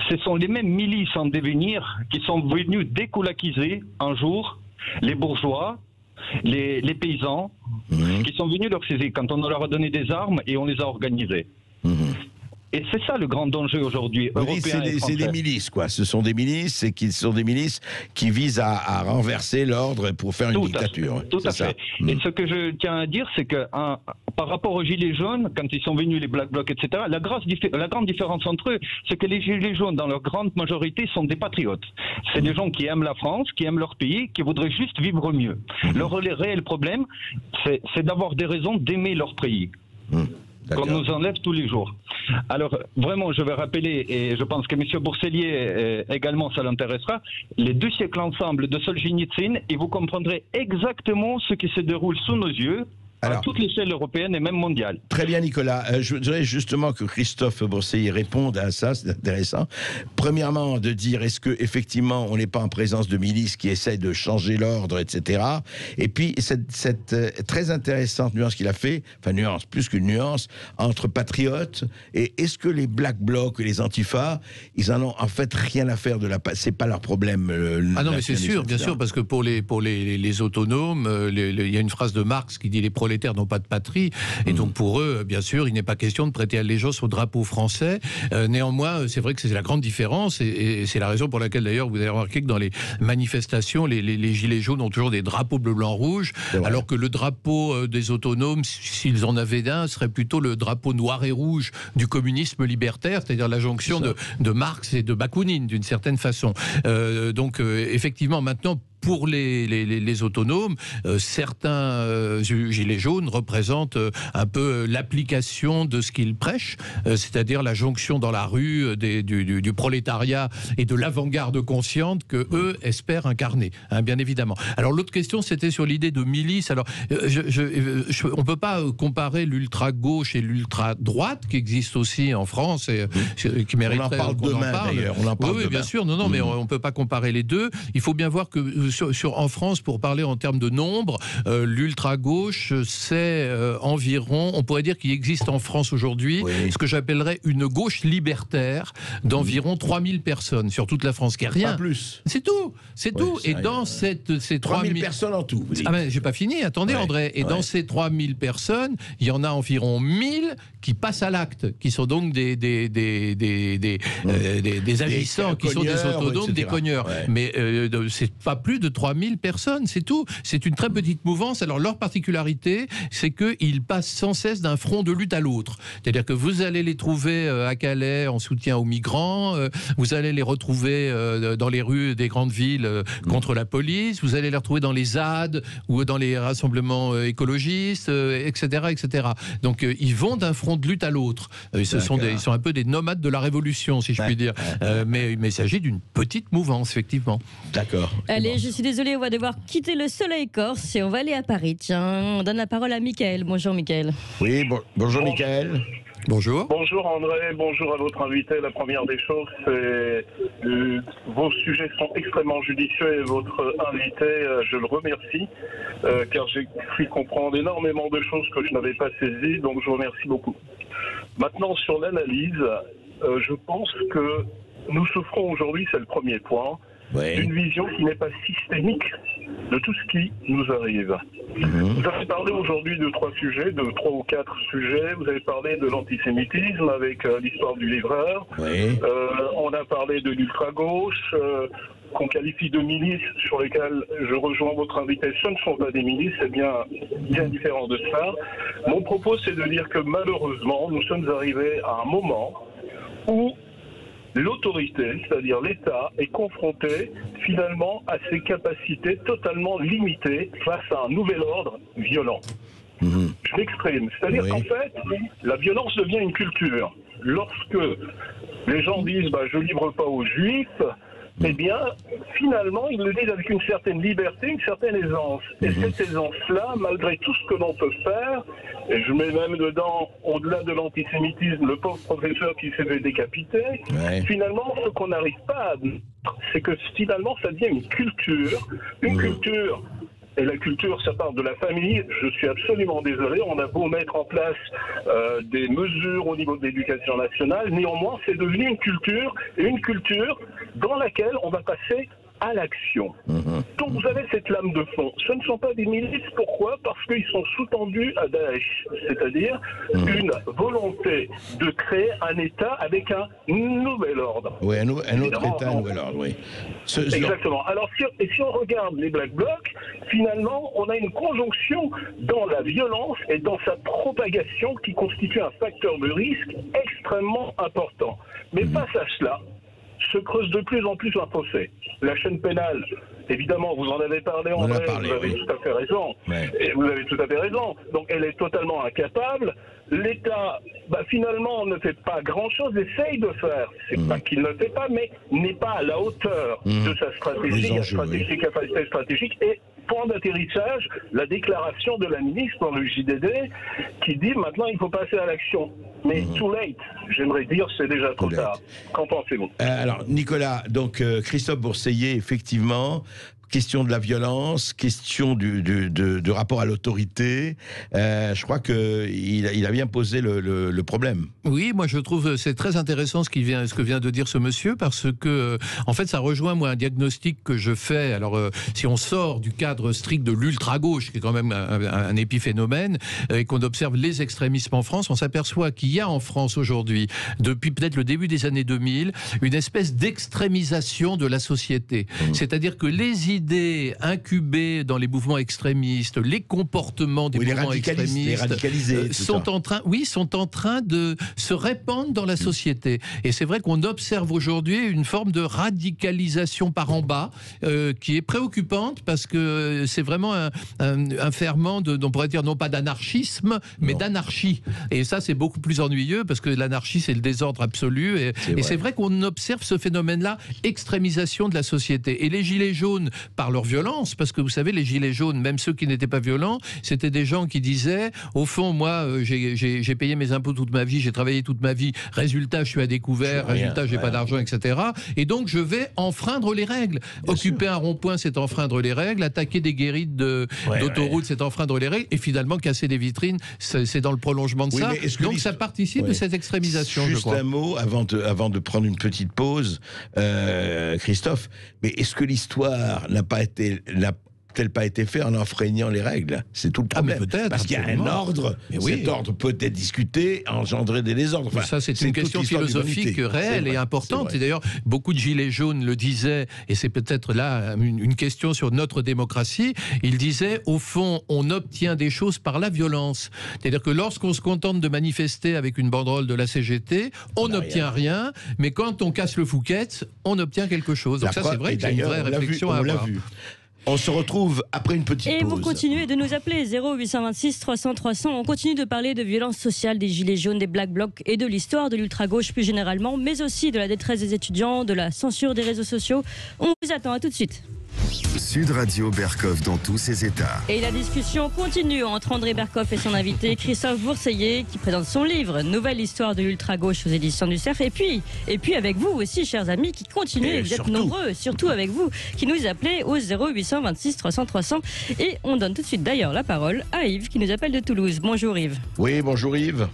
ce sont les mêmes milices en devenir qui sont venus découlaquiser un jour les bourgeois, les paysans, qui sont venus leur saisir quand on leur a donné des armes et on les a organisés. Et c'est ça le grand danger aujourd'hui, européen et français. C'est des milices, quoi. Ce sont des milices, qui visent à renverser l'ordre pour faire une dictature. Tout à fait. Et ce que je tiens à dire, c'est que par rapport aux Gilets jaunes, quand ils sont venus, les Black Blocs, etc., la grande différence entre eux, c'est que les Gilets jaunes, dans leur grande majorité, sont des patriotes. C'est des gens qui aiment la France, qui aiment leur pays, qui voudraient juste vivre mieux. Leur réel problème, c'est d'avoir des raisons d'aimer leur pays. Qu'on nous enlève tous les jours. Alors, vraiment, je vais rappeler, et je pense que M. Boursier également, ça l'intéressera, les 2 siècles ensemble de Solzhenitsyn, et vous comprendrez exactement ce qui se déroule sous nos yeux, à toute l'échelle européenne et même mondiale. Très bien, Nicolas. Je voudrais justement que Christophe Boursier réponde à ça, c'est intéressant. Premièrement, de dire, est-ce qu'effectivement, on n'est pas en présence de milices qui essaient de changer l'ordre, etc. Et puis, cette très intéressante nuance qu'il a fait, enfin nuance, plus qu'une nuance, entre patriotes, et est-ce que les Black Blocs et les Antifa, ils en ont en fait rien à faire de c'est pas leur problème. Non, mais c'est sûr, bien sûr, parce que pour les autonomes, il y a une phrase de Marx qui dit les prolétaires prolétaires n'ont pas de patrie, et donc pour eux, bien sûr, il n'est pas question de prêter allégeance au drapeau français. Néanmoins, c'est vrai que c'est la grande différence, et c'est la raison pour laquelle d'ailleurs vous avez remarqué que dans les manifestations, les gilets jaunes ont toujours des drapeaux bleu, blanc, rouge, alors que le drapeau des autonomes, s'ils en avaient un, serait plutôt le drapeau noir et rouge du communisme libertaire, c'est-à-dire la jonction de Marx et de Bakounine, d'une certaine façon. Donc, effectivement, maintenant, pour les autonomes, certains gilets jaunes représentent un peu l'application de ce qu'ils prêchent, c'est-à-dire la jonction dans la rue du prolétariat et de l'avant-garde consciente que eux espèrent incarner, hein, bien évidemment. Alors l'autre question, c'était sur l'idée de milice. Alors, on peut pas comparer l'ultra-gauche et l'ultra-droite, qui existe aussi en France et qui mériterait qu'on en parle demain, d'ailleurs. On en parle demain. Bien sûr. Non, mais on peut pas comparer les deux. Il faut bien voir que en France, pour parler en termes de nombre, l'ultra-gauche, c'est environ, on pourrait dire qu'il existe en France aujourd'hui ce que j'appellerais une gauche libertaire d'environ 3000 personnes sur toute la France, qui est rien. Pas plus. C'est tout, c'est tout. Et dans ces 3000 personnes en tout. Ah ben, j'ai pas fini, attendez André. Et dans ces 3000 personnes, il y en a environ 1000 qui passent à l'acte, qui sont donc des agissants, qui sont des autonomes, etc. Des cogneurs. Mais c'est pas plus de 3000 personnes, c'est tout. C'est une très petite mouvance. Alors leur particularité, c'est qu'ils passent sans cesse d'un front de lutte à l'autre. C'est-à-dire que vous allez les trouver à Calais en soutien aux migrants, vous allez les retrouver dans les rues des grandes villes contre la police, vous allez les retrouver dans les ZAD ou dans les rassemblements écologistes, etc., etc. Donc ils vont d'un front de lutte à l'autre. Ils sont un peu des nomades de la Révolution, si je puis dire. Mais il s'agit d'une petite mouvance, effectivement. D'accord. Allez, je suis désolée, on va devoir quitter le soleil corse et on va aller à Paris. Tiens, on donne la parole à Mickaël. Bonjour Mickaël. Oui, bonjour Mickaël. Bonjour. Bonjour André, bonjour à votre invité. La première des choses, c'est vos sujets sont extrêmement judicieux et votre invité, je le remercie, car j'ai cru comprendre énormément de choses que je n'avais pas saisies, donc je vous remercie beaucoup. Maintenant, sur l'analyse, je pense que nous souffrons aujourd'hui, c'est le premier point, d'une vision qui n'est pas systémique de tout ce qui nous arrive. Vous avez parlé aujourd'hui de 3 sujets, de 3 ou 4 sujets. Vous avez parlé de l'antisémitisme avec l'histoire du livreur. On a parlé de l'ultra-gauche, qu'on qualifie de milices, sur lesquelles je rejoins votre invité. Ce ne sont pas des milices, c'est bien différent de ça. Mon propos, c'est de dire que malheureusement, nous sommes arrivés à un moment où l'autorité, c'est-à-dire l'État, est confronté finalement à ses capacités totalement limitées face à un nouvel ordre violent. Je m'exprime. C'est-à-dire qu'en fait, la violence devient une culture. Lorsque les gens disent « je livre pas aux Juifs », eh bien, finalement, ils le disent avec une certaine liberté, une certaine aisance. Et cette aisance-là, malgré tout ce que l'on peut faire, et je mets même dedans, au-delà de l'antisémitisme, le pauvre professeur qui s'est fait décapiter, finalement, ce qu'on n'arrive pas à admettre, c'est que finalement, ça devient une culture. Une culture. Et la culture, ça part de la famille. Je suis absolument désolé. On a beau mettre en place des mesures au niveau de l'éducation nationale. Néanmoins, c'est devenu une culture, et une culture dans laquelle on va passer à l'action. Donc vous avez cette lame de fond. Ce ne sont pas des milices. Pourquoi? Parce qu'ils sont sous-tendus à Daesh. C'est-à-dire une volonté de créer un État avec un nouvel ordre. Oui, un autre État, un nouvel ordre, oui. Exactement. Alors, si on regarde les Black Blocs, finalement, on a une conjonction dans la violence et dans sa propagation qui constitue un facteur de risque extrêmement important. Mais face à cela, se creuse de plus en plus un fossé. La chaîne pénale, évidemment, vous en avez parlé, André, vous avez tout à fait raison. Et vous avez tout à fait raison. Donc elle est totalement incapable. L'État, finalement, ne fait pas grand-chose, essaye de faire. C'est pas qu'il ne fait pas, mais n'est pas à la hauteur de sa stratégie, capacité stratégique. Et point d'atterrissage, la déclaration de la ministre dans le JDD qui dit maintenant il faut passer à l'action. Mais too late, j'aimerais dire, c'est déjà trop tard. Qu'en pensez-vous? Alors, Nicolas, donc Christophe Bourseiller, effectivement, question de la violence, question du rapport à l'autorité. Je crois qu'il a bien posé le problème. Oui, moi je trouve c'est très intéressant ce que vient de dire ce monsieur, parce que en fait ça rejoint moi un diagnostic que je fais. Alors si on sort du cadre strict de l'ultra-gauche, qui est quand même un épiphénomène, et qu'on observe les extrémismes en France, on s'aperçoit qu'il y a en France aujourd'hui, depuis peut-être le début des années 2000, une espèce d'extrémisation de la société. C'est-à-dire que les idées incubées dans les mouvements extrémistes, les comportements des mouvements extrémistes sont en train de se répandre dans la société. Et c'est vrai qu'on observe aujourd'hui une forme de radicalisation par en bas qui est préoccupante, parce que c'est vraiment un ferment on pourrait dire non pas d'anarchisme, mais d'anarchie. Et ça, c'est beaucoup plus ennuyeux, parce que l'anarchie, c'est le désordre absolu. Et c'est vrai qu'on observe ce phénomène-là, extrémisation de la société. Et les gilets jaunes, par leur violence, parce que vous savez, les gilets jaunes, même ceux qui n'étaient pas violents, c'était des gens qui disaient, au fond, moi, j'ai payé mes impôts toute ma vie, j'ai travaillé toute ma vie, résultat, je suis à découvert, résultat, j'ai pas d'argent, etc. Et donc, je vais enfreindre les règles. Occuper un rond-point, c'est enfreindre les règles. Attaquer des guérites d'autoroute, c'est enfreindre les règles. Et finalement, casser des vitrines, c'est dans le prolongement de ça. Donc, ça participe de cette extrémisation, je crois. Juste un mot, avant de prendre une petite pause, Christophe, mais est-ce que l'histoire n'a-t-elle pas été faite en enfreignant les règles? C'est tout le problème. Parce qu'il y a un ordre, cet ordre peut être discuté, engendrer des désordres. Enfin, ça, c'est une question philosophique réelle et importante. Et d'ailleurs, beaucoup de gilets jaunes le disaient, et c'est peut-être là une question sur notre démocratie. Ils disaient, au fond, on obtient des choses par la violence. C'est-à-dire que lorsqu'on se contente de manifester avec une banderole de la CGT, on n'obtient rien, mais quand on casse le Fouquet's, on obtient quelque chose. Donc ça, c'est vrai qu'il y a une vraie réflexion à avoir. On se retrouve après une petite pause. Et vous continuez de nous appeler 0826 300 300. On continue de parler de violence sociale, des gilets jaunes, des Black Blocs et de l'histoire de l'ultra-gauche plus généralement, mais aussi de la détresse des étudiants, de la censure des réseaux sociaux. On vous attend, à tout de suite. Sud Radio Berkov dans tous ses états. Et la discussion continue entre André Berkov et son invité Christophe Bourseiller, qui présente son livre Nouvelle histoire de l'ultra-gauche aux éditions du Cerf. Et puis avec vous aussi, chers amis, qui continuez, vous êtes nombreux, surtout avec vous, qui nous appelez au 0826 300 300. Et on donne tout de suite d'ailleurs la parole à Yves, qui nous appelle de Toulouse. Bonjour Yves. Oui, bonjour Yves.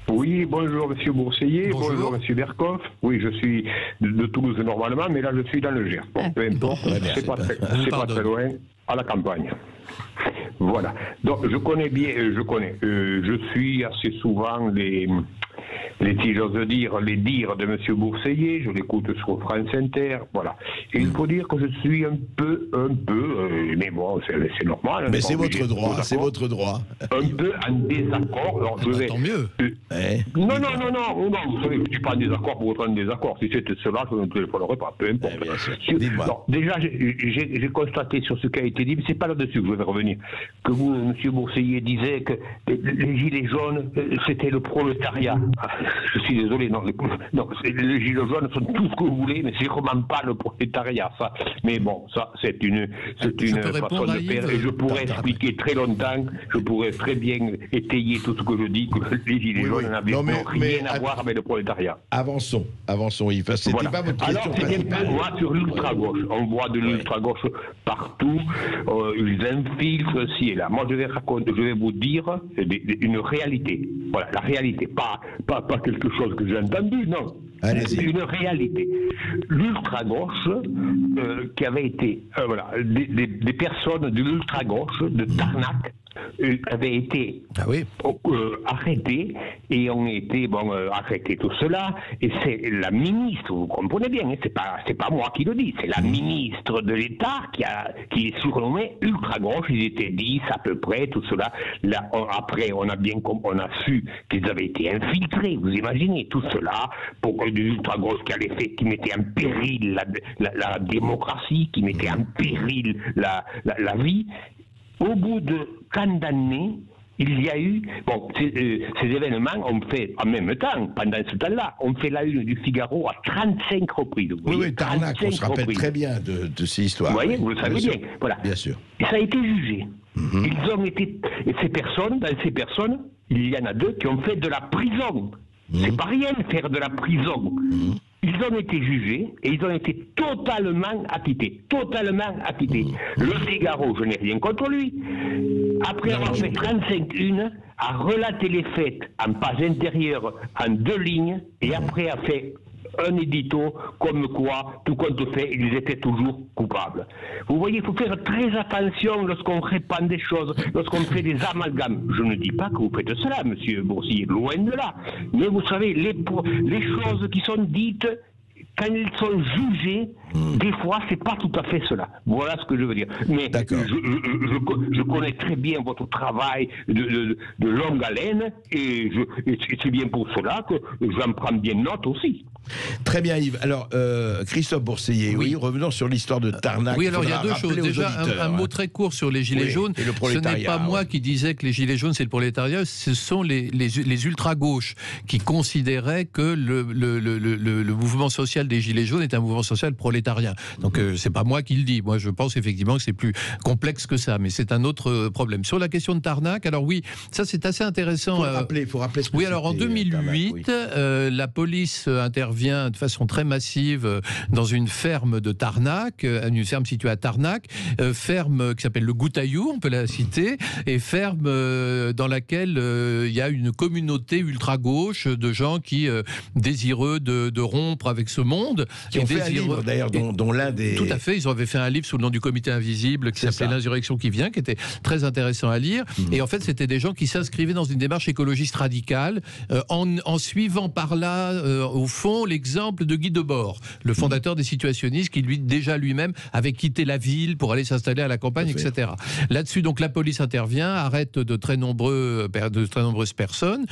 Oui, bonjour Monsieur Bourseiller, bonjour Monsieur Berkov. Oui, je suis de Toulouse normalement, mais là je suis dans le Gers. Bon, peu importe, c'est pas très loin, à la campagne. Voilà. Donc je connais bien, je suis assez souvent si j'ose dire, les dires de Monsieur Bourseiller, je l'écoute sur France Inter, voilà. Et il faut dire que je suis un peu, mais bon, c'est normal. Mais c'est votre droit, Un peu en désaccord. Alors, tant mieux. Non, vous savez, je ne suis pas en désaccord pour autant en désaccord. Si c'était cela, je ne téléphonerai pas, peu importe. Déjà, j'ai constaté sur ce qui a été dit, mais c'est pas là-dessus que je vais revenir, que vous, Monsieur Bourseiller, disiez que les gilets jaunes, c'était le prolétariat. Je suis désolé, les gilets jaunes sont tout ce que vous voulez, mais c'est vraiment pas le prolétariat, ça. Mais bon, ça, c'est une façon de faire, et je pourrais expliquer très longtemps, je pourrais très bien étayer tout ce que je dis, que les gilets jaunes n'avaient rien à voir avec le prolétariat. Avançons, Yves. C'était pas votre question. Alors, c'est un peu moi sur l'ultra-gauche. On voit de l'ultra-gauche partout, ils infiltrent ci et là. Moi, je vais vous dire une réalité. Voilà, la réalité, pas quelque chose que j'ai entendu, non. Allez-y. C'est une réalité. L'ultra-gauche, qui avait été, des personnes de l'ultra-gauche, de Tarnac, avaient été arrêtés et ont été arrêtés tout cela, et c'est la ministre, vous comprenez bien, hein, c'est pas moi qui le dis, c'est la ministre de l'État qui est surnommée ultra-gauche. Ils étaient 10 à peu près, tout cela. Là, après on a su qu'ils avaient été infiltrés, vous imaginez tout cela pour des ultra-gauches qui mettaient en péril la démocratie, qui mettaient en péril la vie. Au bout de tant d'années, il y a eu... Bon, ces événements ont fait, en même temps, pendant ce temps-là, on fait la une du Figaro à 35 reprises. Oui, Tarnac, on se rappelle très bien de ces histoires. Vous voyez, vous le savez bien. Voilà. Bien sûr. Et ça a été jugé. Ils ont été... Et dans ces personnes, il y en a 2 qui ont fait de la prison. C'est pas rien de faire de la prison. ils ont été jugés et ils ont été totalement acquittés. Totalement acquittés. Le Figaro, je n'ai rien contre lui. Après avoir fait 35 a relaté les faits en page intérieure en 2 lignes et après a fait un édito comme quoi, tout compte fait, ils étaient toujours coupables. Vous voyez, il faut faire très attention lorsqu'on répand des choses, lorsqu'on fait des amalgames. Je ne dis pas que vous faites cela, monsieur Boursier, loin de là. Mais vous savez, les choses qui sont dites, quand ils sont jugés, des fois, c'est pas tout à fait cela. Voilà ce que je veux dire. Mais je connais très bien votre travail de longue haleine et c'est bien pour cela que j'en prends bien note aussi. Très bien, Yves. Alors, Christophe Bourseiller, oui, revenons sur l'histoire de Tarnac. Oui, alors il y a 2 choses. Déjà, un mot très court sur les Gilets jaunes. Ce n'est pas moi qui disais que les Gilets jaunes, c'est le prolétariat, ce sont les ultra-gauches qui considéraient que le mouvement social des Gilets jaunes est un mouvement social prolétarien. Donc, c'est pas moi qui le dis. Moi, je pense effectivement que c'est plus complexe que ça, mais c'est un autre problème. Sur la question de Tarnac, alors oui, ça c'est assez intéressant. Il faut rappeler ce que oui, alors en 2008, Tarnac, la police intervient de façon très massive dans une ferme de Tarnac, une ferme située à Tarnac, ferme qui s'appelle le Goutaillou, on peut la citer, et ferme dans laquelle il y a une communauté ultra-gauche de gens qui, désireux de rompre avec ce monde, qui ont fait un livre d'ailleurs, dont l'un des... Tout à fait, ils avaient fait un livre sous le nom du Comité Invisible qui s'appelait L'Insurrection qui vient, qui était très intéressant à lire, et en fait c'était des gens qui s'inscrivaient dans une démarche écologiste radicale, en suivant par là, au fond, l'exemple de Guy Debord, le fondateur des situationnistes, qui lui-même avait quitté la ville pour aller s'installer à la campagne, etc. Là-dessus, donc la police intervient, arrête de très nombreuses personnes.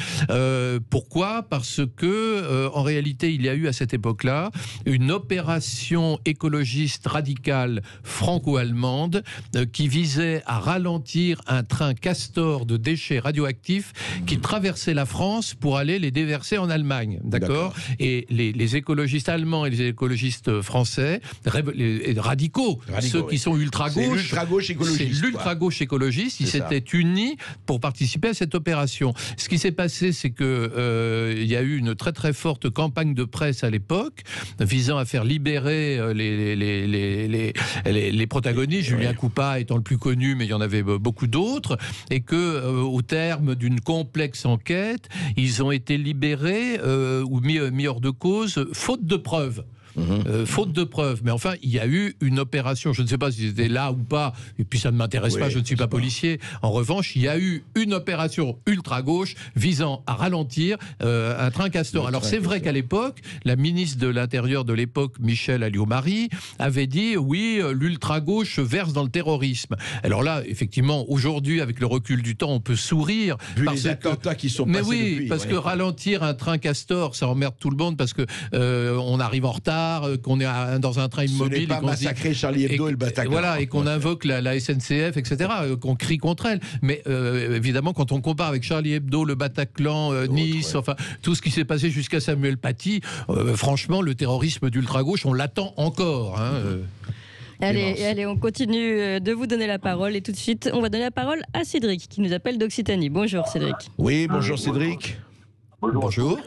Pourquoi ? Parce que en réalité, il y a eu à cette époque-là une opération écologiste radicale franco-allemande qui visait à ralentir un train Castor de déchets radioactifs qui traversait la France pour aller les déverser en Allemagne. D'accord ? Et les écologistes allemands et les écologistes français, les radicaux, ceux qui sont ultra-gauche, c'est l'ultra-gauche écologiste, ils s'étaient unis pour participer à cette opération. Ce qui s'est passé, c'est que il y a eu une très très forte campagne de presse à l'époque visant à faire libérer les protagonistes, Julien Coupat étant le plus connu, mais il y en avait beaucoup d'autres, et que au terme d'une complexe enquête, ils ont été libérés ou mis hors de cause, faute de preuves. Faute de preuves. Mais enfin, il y a eu une opération, je ne sais pas si c'était là ou pas, et puis ça ne m'intéresse pas, je ne suis pas policier. En revanche, il y a eu une opération ultra-gauche visant à ralentir un train Castor. Alors c'est vrai qu'à l'époque, la ministre de l'Intérieur de l'époque, Michèle Alliot-Marie, avait dit, oui, l'ultra-gauche verse dans le terrorisme. Alors là, effectivement, aujourd'hui, avec le recul du temps, on peut sourire. Vu les attentats qui sont passés depuis. Parce que ralentir un train Castor, ça emmerde tout le monde, parce que on arrive en retard, qu'on est dans un train immobile. Ce n'est pas massacrer Charlie Hebdo et le Bataclan. Voilà, et qu'on invoque la SNCF, etc., qu'on crie contre elle. Mais évidemment, quand on compare avec Charlie Hebdo, le Bataclan, Nice, enfin, tout ce qui s'est passé jusqu'à Samuel Paty, franchement, le terrorisme d'ultra-gauche, on l'attend encore. Allez, on continue de vous donner la parole, et tout de suite, on va donner la parole à Cédric, qui nous appelle d'Occitanie. Bonjour Cédric. Oui, bonjour Cédric. Bonjour.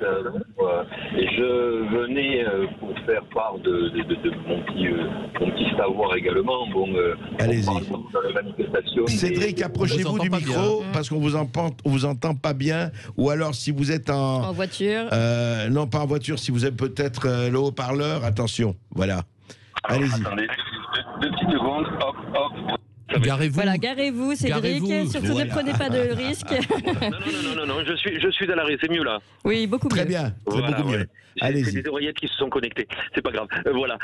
Je venais pour faire part de mon petit savoir également. Allez-y. Cédric, Cédric, approchez-vous du micro parce qu'on vous entend pas bien. Ou alors, si vous êtes en voiture. Non, pas en voiture. Si vous avez peut-être le haut-parleur, attention. Voilà. Allez-y. Attendez, deux petites secondes. Hop, hop. Garez-vous. Voilà, garez-vous, Cédric. Surtout ne prenez pas de risques. Non, je suis à l'arrêt, c'est mieux là. Oui, beaucoup mieux. Très bien, beaucoup mieux. C'est des oreillettes qui se sont connectées, c'est pas grave. Voilà.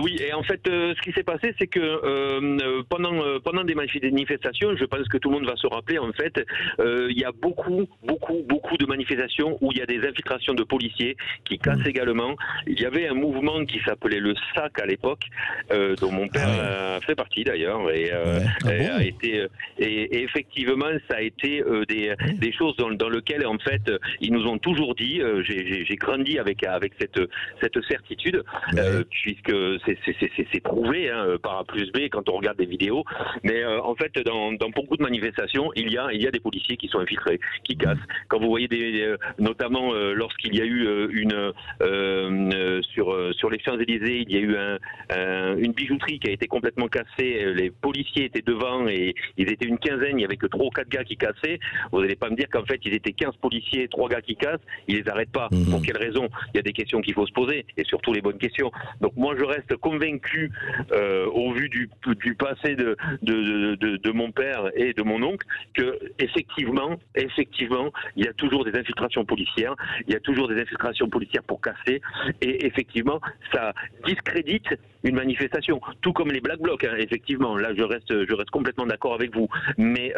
Oui, et en fait, ce qui s'est passé, c'est que pendant des manifestations, je pense que tout le monde va se rappeler, en fait, il y a beaucoup de manifestations où il y a des infiltrations de policiers qui cassent également. Il y avait un mouvement qui s'appelait le SAC à l'époque, dont mon père fait partie d'ailleurs. Et a été et effectivement ça a été des choses dans lesquelles en fait ils nous ont toujours dit. J'ai grandi avec cette certitude puisque c'est prouvé par A plus B quand on regarde des vidéos. Mais en fait dans beaucoup de manifestations il y a des policiers qui sont infiltrés, qui cassent. Quand vous voyez notamment lorsqu'il y a eu sur les Champs-Élysées, il y a eu une bijouterie qui a été complètement cassée. Les policiers étaient devant et ils étaient une quinzaine. Il n'y avait que 3 ou 4 gars qui cassaient. Vous n'allez pas me dire qu'en fait ils étaient 15 policiers et 3 gars qui cassent. Ils les arrêtent pas. Pour quelle raison? Il y a des questions qu'il faut se poser et surtout les bonnes questions. Donc moi je reste convaincu au vu du passé de mon père et de mon oncle que effectivement il y a toujours des infiltrations policières. Il y a toujours des infiltrations policières pour casser et effectivement ça discrédite une manifestation, tout comme les Black Blocs, effectivement, là je reste complètement d'accord avec vous, mais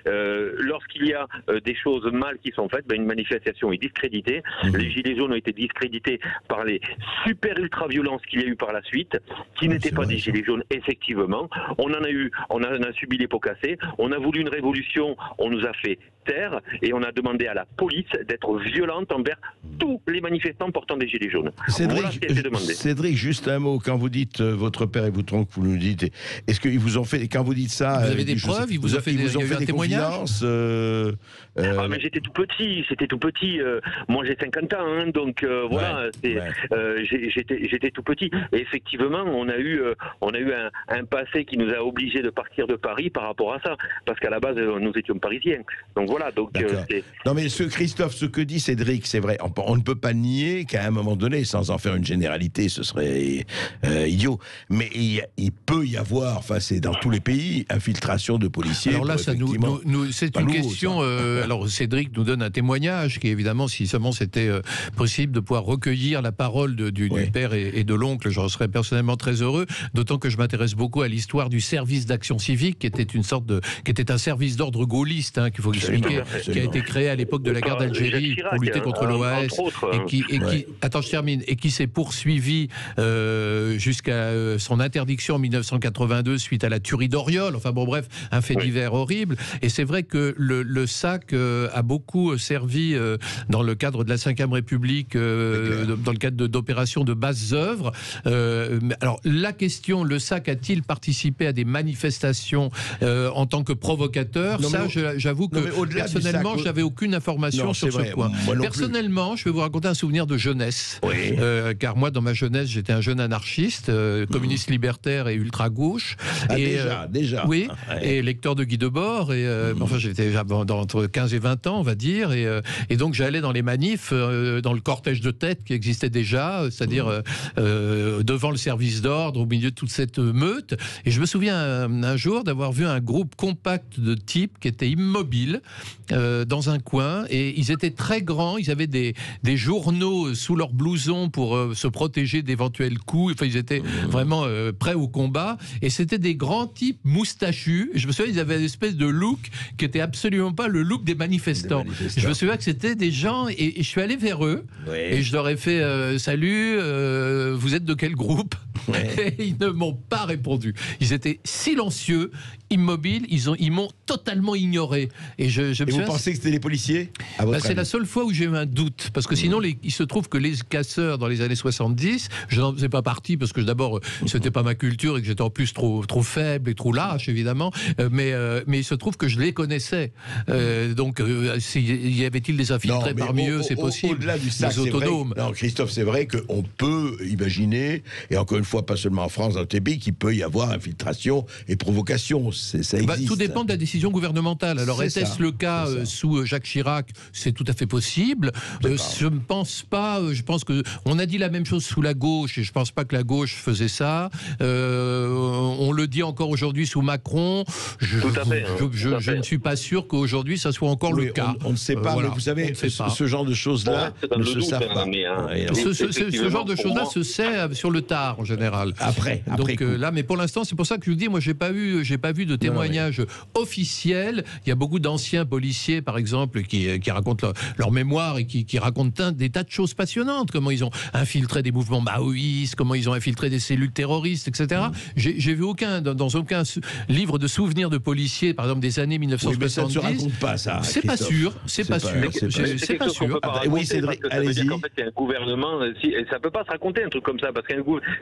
lorsqu'il y a des choses mal qui sont faites, une manifestation est discréditée. Les Gilets jaunes ont été discrédités par les super ultra violences qu'il y a eu par la suite, qui n'étaient pas des Gilets jaunes, effectivement. On en a subi les pots cassés, on a voulu une révolution, on nous a fait taire et on a demandé à la police d'être violente envers tous les manifestants portant des gilets jaunes. Voilà ce qui a été demandé. Cédric, juste un mot. Quand vous dites votre père et votre oncle, vous nous dites, est-ce qu'ils vous ont fait, quand vous dites ça, vous avez des preuves, ils vous ont fait des témoignages? Mais j'étais tout petit, moi j'ai 50 ans, donc voilà, j'étais tout petit. Et effectivement, on a eu un passé qui nous a obligés de partir de Paris par rapport à ça, parce qu'à la base nous étions parisiens. Donc voilà, non mais Christophe, ce que dit Cédric, c'est vrai, on ne peut pas nier qu'à un moment donné, sans en faire une généralité, ce serait idiot, mais il peut y avoir, enfin c'est dans tous les pays, infiltration de policiers. Alors là, c'est une question, alors Cédric nous donne un témoignage qui évidemment, si seulement c'était possible de pouvoir recueillir la parole du père et de l'oncle, j'en serais personnellement très heureux, d'autant que je m'intéresse beaucoup à l'histoire du service d'action civique, qui était un service d'ordre gaulliste, qu'il faut expliquer, qui a été créé à l'époque de la guerre d'Algérie pour lutter contre l'OAS attends, je termine, et qui s'est poursuivi jusqu'à son interdiction en 1982 suite à la tuerie d'Oriol. Enfin bon, bref, un fait divers horrible. Et c'est vrai que le SAC a beaucoup servi dans le cadre de la Ve République, dans le cadre d'opérations de basses œuvres. Alors la question, le SAC a-t-il participé à des manifestations en tant que provocateur? J'avoue que personnellement, je n'avais aucune information sur ce point. Personnellement, je vais vous raconter un souvenir de jeunesse. Car moi, dans ma jeunesse, j'étais un jeune anarchiste, communiste libertaire et ultra-gauche. Déjà. Oui, et lecteur de Guy Debord. Enfin, j'étais entre 15 et 20 ans, on va dire. Et donc, j'allais dans les manifs, dans le cortège de tête qui existait déjà, c'est-à-dire devant le service d'ordre, au milieu de toute cette meute. Et je me souviens un jour d'avoir vu un groupe compact de types qui étaient immobiles dans un coin, et ils étaient très grands, ils avaient des journaux sous leur blouson pour se protéger d'éventuels coups. Enfin, ils étaient vraiment prêts au combat, et c'était des grands types moustachus. Je me souviens, ils avaient une espèce de look qui était absolument pas le look des manifestants. Je me souviens que c'était des gens, et je suis allé vers eux, et je leur ai fait salut, vous êtes de quel groupe? Et ils ne m'ont pas répondu. Ils étaient silencieux, immobiles, ils m'ont totalement ignoré. Et vous pensez que c'était les policiers? C'est la seule fois où j'ai eu un doute, parce que sinon il se trouve que les casseurs dans les années 70, je n'en faisais pas partie, parce que d'abord c'était pas ma culture et que j'étais en plus trop faible et trop lâche évidemment, mais il se trouve que je les connaissais. Donc y avait-il des infiltrés parmi eux? C'est possible. Au-delà du SAC, les autonomes. Non, Christophe, c'est vrai qu'on peut imaginer, et encore une fois pas seulement en France, dans le pays, qu'il peut y avoir infiltration et provocation. Ça existe. Tout dépend de la décision gouvernementale. Alors était-ce le cas sous Jacques Chirac? C'est tout à fait possible. Je ne pense pas. Je pense que on a dit la même chose sous la gauche, et je ne pense pas que la gauche faisait ça. On le dit encore aujourd'hui sous Macron. Je ne suis pas sûr qu'aujourd'hui ça soit encore le cas. On ne sait pas. Mais vous savez, ce genre de choses-là ne se savent pas. Ce genre de choses-là se sait sur le tard en général. Après donc là, mais pour l'instant, c'est pour ça que je vous dis, moi, j'ai pas vu vu de témoignages officiels. Il y a beaucoup d'anciens policiers, par exemple, qui racontent leur mémoire et qui racontent des tas de choses passionnantes. Comment ils ont infiltré des mouvements maoïstes, comment ils ont infiltré des cellules terroristes, etc. J'ai vu dans aucun livre de souvenirs de policiers, par exemple des années 1970. Oui, mais ça ne se raconte pas, ça. C'est pas sûr. C'est pas sûr. C'est pas sûr. Oui, c'est vrai. Allez-y. En fait, il y a un gouvernement. Ça peut pas se raconter un truc comme ça, parce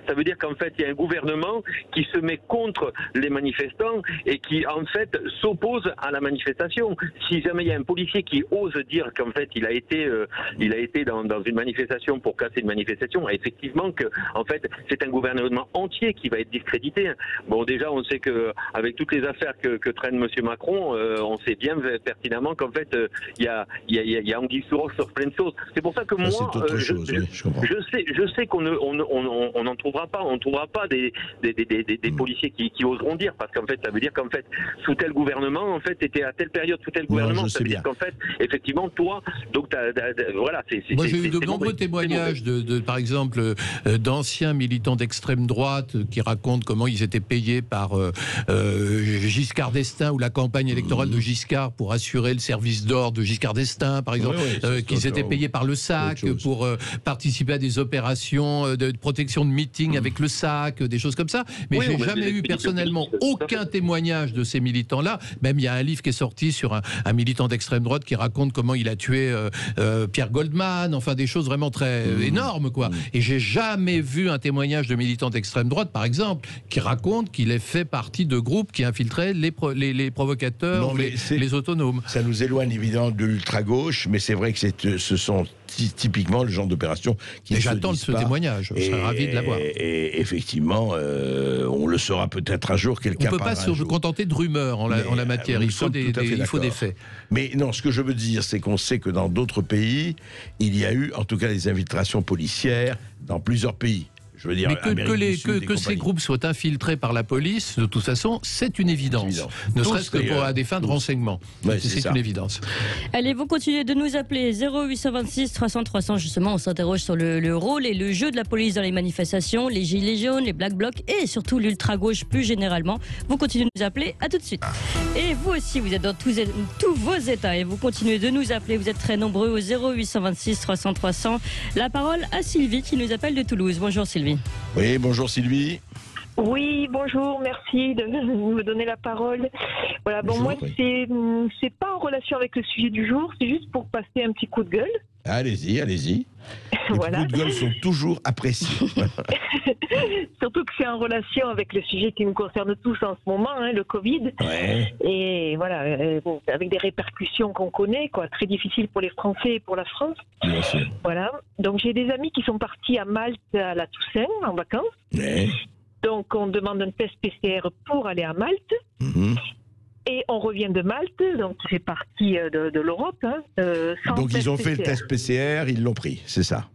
ça veut dire qu'en fait, il y a un gouvernement qui se met contre les manifestants et qui, en fait, s'oppose à la manifestation. Si jamais il y a un policier qui ose dire qu'en fait, il a été dans une manifestation pour casser une manifestation, effectivement que, en fait, c'est un gouvernement entier qui va être discrédité. Bon, déjà, on sait que avec toutes les affaires que traîne Monsieur Macron, on sait bien pertinemment qu'en fait, il y a anguille sous roche sur plein de choses. C'est pour ça que moi, je sais qu'on n'en trouvera pas. On ne trouvera pas des policiers qui oseront dire, parce qu'en fait, ça veut dire qu'en fait, sous tel gouvernement, en fait, était à telle période sous tel gouvernement. Ça veut dire qu'en fait, effectivement, toi, donc voilà, moi, j'ai eu de nombreux témoignages par exemple, d'anciens militants d'extrême droite qui racontent comment ils étaient payés par Giscard d'Estaing ou la campagne électorale de Giscard pour assurer le service d'ordre de Giscard d'Estaing, par exemple, qu'ils étaient payés par le SAC pour participer à des opérations de protection de meeting avec le SAC, des choses comme ça. Mais j'ai jamais eu personnellement aucun témoignage de ces militants-là. Même il y a un livre qui est sorti sur un militant d'extrême droite qui raconte comment il a tué Pierre Goldman, enfin des choses vraiment très énormes, quoi. Et j'ai jamais vu un témoignage de militant d'extrême droite, par exemple, qui raconte qu'il ait fait partie de groupes qui infiltraient les provocateurs, les autonomes. Ça nous éloigne évidemment de l'ultra-gauche, mais c'est vrai que ce sont typiquement le genre d'opération qui j'attends ce témoignage, je serais ravi de l'avoir. Et effectivement, on le saura peut-être un jour, quelqu'un. On ne peut pas se contenter de rumeurs en la matière, il faut des faits. Mais non, ce que je veux dire, c'est qu'on sait que dans d'autres pays, il y a eu en tout cas des infiltrations policières dans plusieurs pays. Je veux dire, mais que ces groupes soient infiltrés par la police, de toute façon, c'est une évidence. Ne serait-ce que pour des fins de renseignement. C'est une évidence. Allez, vous continuez de nous appeler 0826 300 300. Justement, on s'interroge sur le rôle et le jeu de la police dans les manifestations, les gilets jaunes, les black blocs et surtout l'ultra-gauche plus généralement. Vous continuez de nous appeler, à tout de suite. Et vous aussi, vous êtes dans tous vos états et vous continuez de nous appeler. Vous êtes très nombreux au 0826 300 300. La parole à Sylvie qui nous appelle de Toulouse. Bonjour Sylvie. Oui, bonjour Sylvie. Oui, bonjour, merci de me donner la parole. Voilà, bon, moi, c'est pas en relation avec le sujet du jour, c'est juste pour passer un petit coup de gueule. Allez-y. Les coups de gueule sont toujours appréciés. Surtout que c'est en relation avec le sujet qui nous concerne tous en ce moment, hein, le Covid. Ouais. Et voilà, avec des répercussions qu'on connaît, quoi, très difficiles pour les Français et pour la France. Bien sûr. Voilà. Donc j'ai des amis qui sont partis à Malte à la Toussaint en vacances. Ouais. Donc on demande un test PCR pour aller à Malte. Et on revient de Malte, donc c'est parti de l'Europe. Hein, donc ils ont fait le test PCR, ils l'ont pris, c'est ça?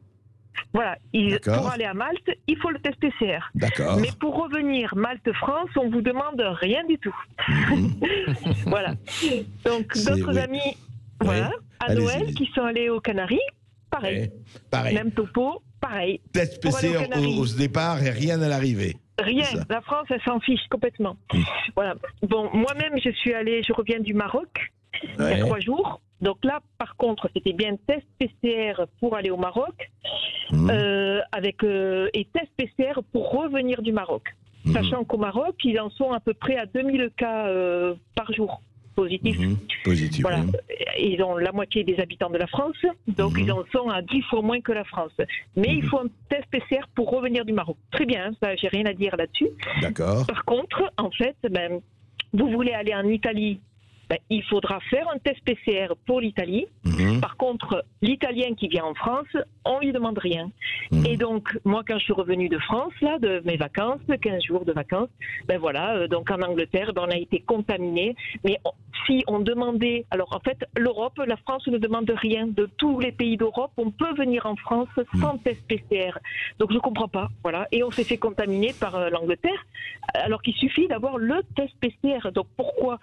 Voilà, pour aller à Malte, il faut le test PCR. D'accord. Mais pour revenir Malte-France, on vous demande rien du tout. Voilà. Donc d'autres amis, voilà, à Noël, qui sont allés aux Canaries, pareil. Pareil. Même topo, pareil. Test PCR au départ et rien à l'arrivée. Rien, la France, elle s'en fiche complètement. Voilà. Bon, moi-même, je reviens du Maroc, il y a 3 jours. Donc là, par contre, c'était bien test PCR pour aller au Maroc, et test PCR pour revenir du Maroc. Sachant qu'au Maroc, ils en sont à peu près à 2000 cas par jour positifs. Positif, voilà. Ils ont la moitié des habitants de la France, donc ils en sont à 10 fois moins que la France. Mais il faut un test PCR pour revenir du Maroc. Très bien, ça, j'ai rien à dire là-dessus. D'accord. Par contre, en fait, vous voulez aller en Italie, il faudra faire un test PCR pour l'Italie. Par contre, l'Italien qui vient en France, on lui demande rien. Et donc, moi, quand je suis revenue de France, là, de mes vacances, 15 jours de vacances, donc en Angleterre, on a été contaminés. Mais si on demandait... Alors, en fait, l'Europe, la France ne demande rien. De tous les pays d'Europe, on peut venir en France sans test PCR. Donc, je ne comprends pas. Voilà. Et on s'est fait contaminer par l'Angleterre, alors qu'il suffit d'avoir le test PCR. Donc, pourquoi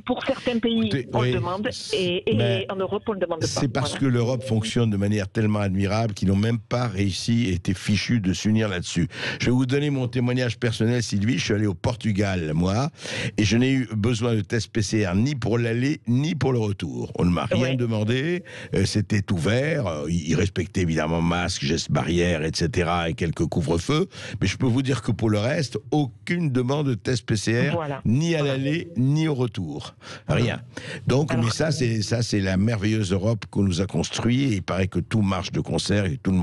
Pour certains pays, on le demande, et en Europe, on ne le demande pas. C'est parce que l'Europe fonctionne de manière tellement admirable qu'ils n'ont même pas réussi et été fichus de s'unir là-dessus. Je vais vous donner mon témoignage personnel, Sylvie. Je suis allé au Portugal, moi, et je n'ai eu besoin de test PCR ni pour l'aller, ni pour le retour. On ne m'a rien demandé. C'était ouvert. Ils respectaient évidemment masque, gestes barrières, etc., et quelques couvre-feux. Mais je peux vous dire que pour le reste, aucune demande de test PCR, ni à l'aller, ni au retour. Rien. Donc, mais ça, c'est la merveilleuse Europe qu'on nous a construit. Et il paraît que tout marche de concert et tout le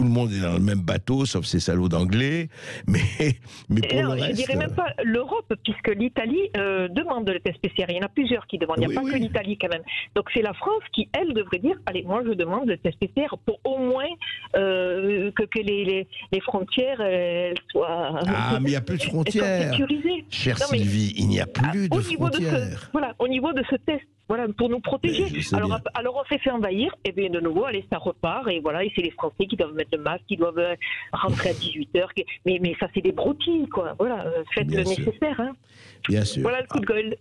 monde est dans le même bateau, sauf ces salauds d'anglais. Mais pour le reste, je dirais même pas l'Europe, puisque l'Italie demande le test PCR. Il y en a plusieurs qui demandent. Il n'y a pas que l'Italie quand même. Donc c'est la France qui, elle, devrait dire, allez, moi je demande le test PCR pour au moins que les frontières elles soient. Ah, mais il n'y a plus de frontières. Chère Sylvie, il n'y a plus de frontières. Au niveau de ce test, voilà, pour nous protéger. Alors on s'est fait envahir, et bien de nouveau, allez, ça repart, et voilà, et c'est les Français qui doivent mettre le masque, qui doivent rentrer à 18h, mais ça c'est des broutilles, quoi. Voilà, faites le nécessaire, hein. Bien sûr. Voilà le coup de gueule.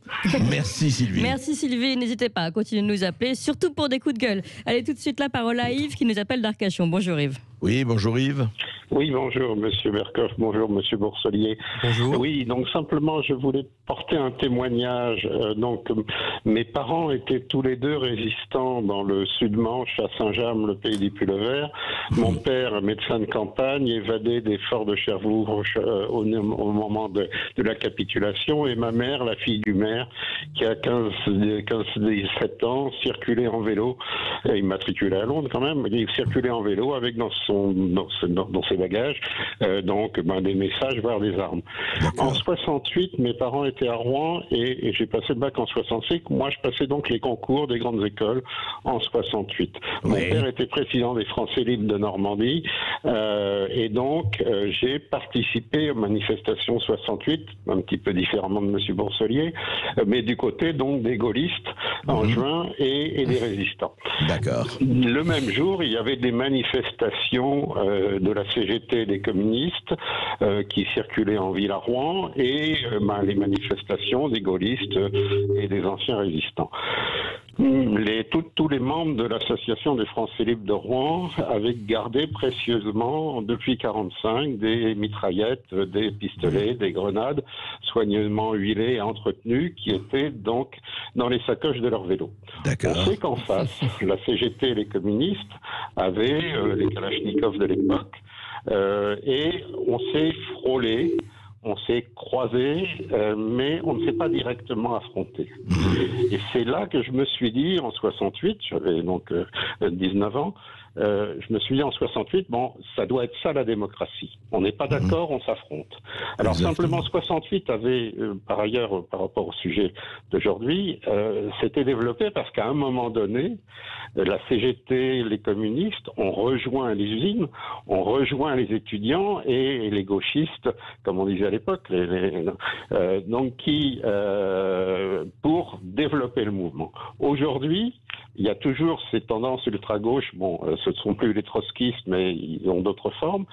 Merci Sylvie. Merci Sylvie, n'hésitez pas à continuer de nous appeler, surtout pour des coups de gueule. Allez, tout de suite la parole à Yves qui nous appelle d'Arcachon. Bonjour Yves. Oui, bonjour Yves. Oui, bonjour Monsieur Berkoff, bonjour Monsieur Bourselier. Bonjour. Oui, donc simplement je voulais porter un témoignage. Donc mes parents étaient tous les deux résistants dans le Sud-Manche, à Saint-James, le pays des Pulls-Verts. Mon père, médecin de campagne, évadé des forts de Cherbourg au moment de la capitulation, et ma mère, la fille du maire, qui a 15-17 ans, circulait en vélo, immatriculé à Londres quand même, il circulait en vélo avec dans ses bagages, des messages, voire des armes. En 68, mes parents étaient à Rouen et j'ai passé le bac en 65. Moi, je passais donc les concours des grandes écoles en 68. Mon père était président des Français libres de Normandie et donc j'ai participé aux manifestations 68, un petit peu différemment de Monsieur Bourselier, mais du côté donc des gaullistes en juin et des résistants. D'accord. Le même jour, il y avait des manifestations de la CGT des communistes qui circulaient en ville à Rouen et les manifestations des gaullistes et des anciens résistants. Tous les membres de l'association des Français libres de Rouen avaient gardé précieusement depuis 1945 des mitraillettes, des pistolets, des grenades soigneusement huilées et entretenues qui étaient donc dans les sacoches de leur vélo. On sait qu'en face, la CGT et les communistes avaient les Kalachnikov de l'époque et on s'est frôlé. On s'est croisés, mais on ne s'est pas directement affrontés. Et c'est là que je me suis dit, en 68, j'avais donc 19 ans, je me suis dit en 68, bon, ça doit être ça la démocratie. On n'est pas d'accord, on s'affronte. Alors simplement, 68 avait, par ailleurs, par rapport au sujet d'aujourd'hui, s'était développé parce qu'à un moment donné, la CGT, les communistes ont rejoint les usines, ont rejoint les étudiants et les gauchistes, comme on disait à l'époque, pour développer le mouvement. Aujourd'hui, il y a toujours ces tendances ultra-gauche, ce ne sont plus les trotskistes, mais ils ont d'autres formes.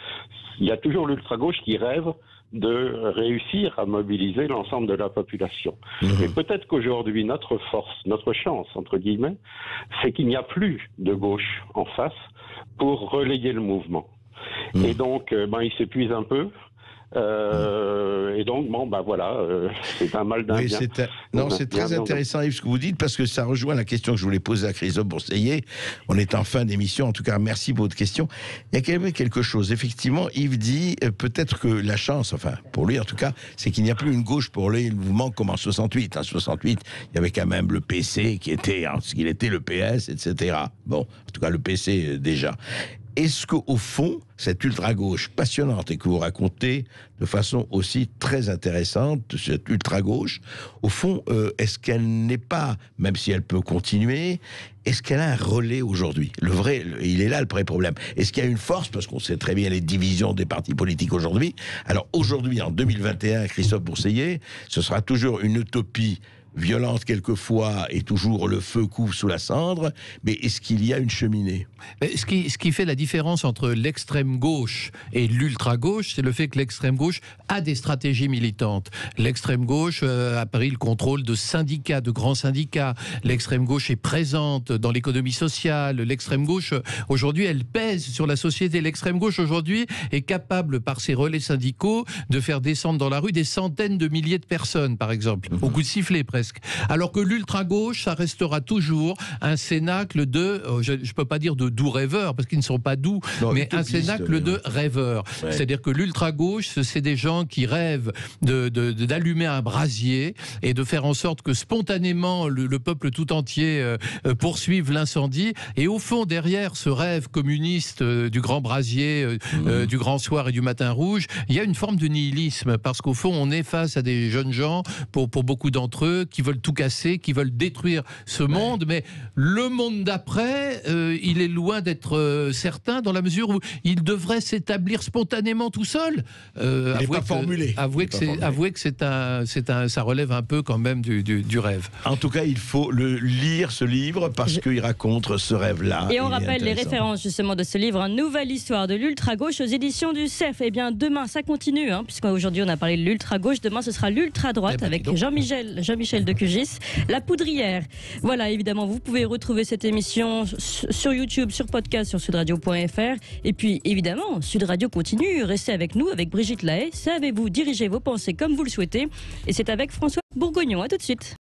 Il y a toujours l'ultra-gauche qui rêve de réussir à mobiliser l'ensemble de la population. Et peut-être qu'aujourd'hui, notre force, notre chance, entre guillemets, c'est qu'il n'y a plus de gauche en face pour relayer le mouvement. Et donc, il s'épuise un peu. Et donc, c'est un mal d'un bien. C'est très intéressant, Yves, ce que vous dites, parce que ça rejoint la question que je voulais poser à Christophe Bourseiller. On est en fin d'émission, en tout cas, merci pour votre question. Il y a quand même quelque chose. Effectivement, Yves dit, peut-être que la chance, enfin, pour lui en tout cas, c'est qu'il n'y a plus une gauche pour le mouvement comme en 68. En 68, il y avait quand même le PC qui était, ce qu'il était le PS, etc. Bon, en tout cas, le PC déjà. Est-ce qu'au fond, cette ultra-gauche passionnante et que vous racontez de façon aussi très intéressante, cette ultra-gauche, au fond, est-ce qu'elle n'est pas, même si elle peut continuer, est-ce qu'elle a un relais aujourd'hui ? Il est là le vrai problème. Est-ce qu'il y a une force ? Parce qu'on sait très bien les divisions des partis politiques aujourd'hui. Alors aujourd'hui, en 2021, Christophe Bourseiller, ce sera toujours une utopie violente quelquefois et toujours le feu couvre sous la cendre, mais est-ce qu'il y a une cheminée? Ce qui fait la différence entre l'extrême gauche et l'ultra gauche, c'est le fait que l'extrême gauche a des stratégies militantes. L'extrême gauche a pris le contrôle de syndicats, de grands syndicats. L'extrême gauche est présente dans l'économie sociale. L'extrême gauche, aujourd'hui, elle pèse sur la société. L'extrême gauche, aujourd'hui, est capable, par ses relais syndicaux, de faire descendre dans la rue des centaines de milliers de personnes, par exemple, au coup de sifflet presque. Alors que l'ultra-gauche, ça restera toujours un cénacle de, je ne peux pas dire de doux rêveurs, parce qu'ils ne sont pas doux, mais un cénacle de rêveurs. Ouais. C'est-à-dire que l'ultra-gauche, c'est des gens qui rêvent d'allumer un brasier et de faire en sorte que spontanément le peuple tout entier poursuive l'incendie. Et au fond, derrière ce rêve communiste du grand brasier, du grand soir et du matin rouge, il y a une forme de nihilisme, parce qu'au fond, on est face à des jeunes gens, pour beaucoup d'entre eux, qui veulent tout casser, qui veulent détruire ce monde, mais le monde d'après, il est loin d'être certain, dans la mesure où il devrait s'établir spontanément tout seul. Il n'est pas formulé. Avouez que ça relève un peu quand même du rêve. En tout cas, il faut lire ce livre parce qu'il raconte ce rêve-là. Et on rappelle les références justement de ce livre, Nouvelle histoire de l'ultra-gauche aux éditions du CERF. Et bien demain, ça continue, puisqu'aujourd'hui on a parlé de l'ultra-gauche, demain ce sera l'ultra-droite avec Jean-Michel de QGIS, La Poudrière. Voilà, évidemment, vous pouvez retrouver cette émission sur YouTube, sur podcast, sur sudradio.fr. Et puis, évidemment, Sud Radio continue. Restez avec nous, avec Brigitte Lahaye. Savez-vous diriger vos pensées comme vous le souhaitez. Et c'est avec François Bourgognon. À tout de suite.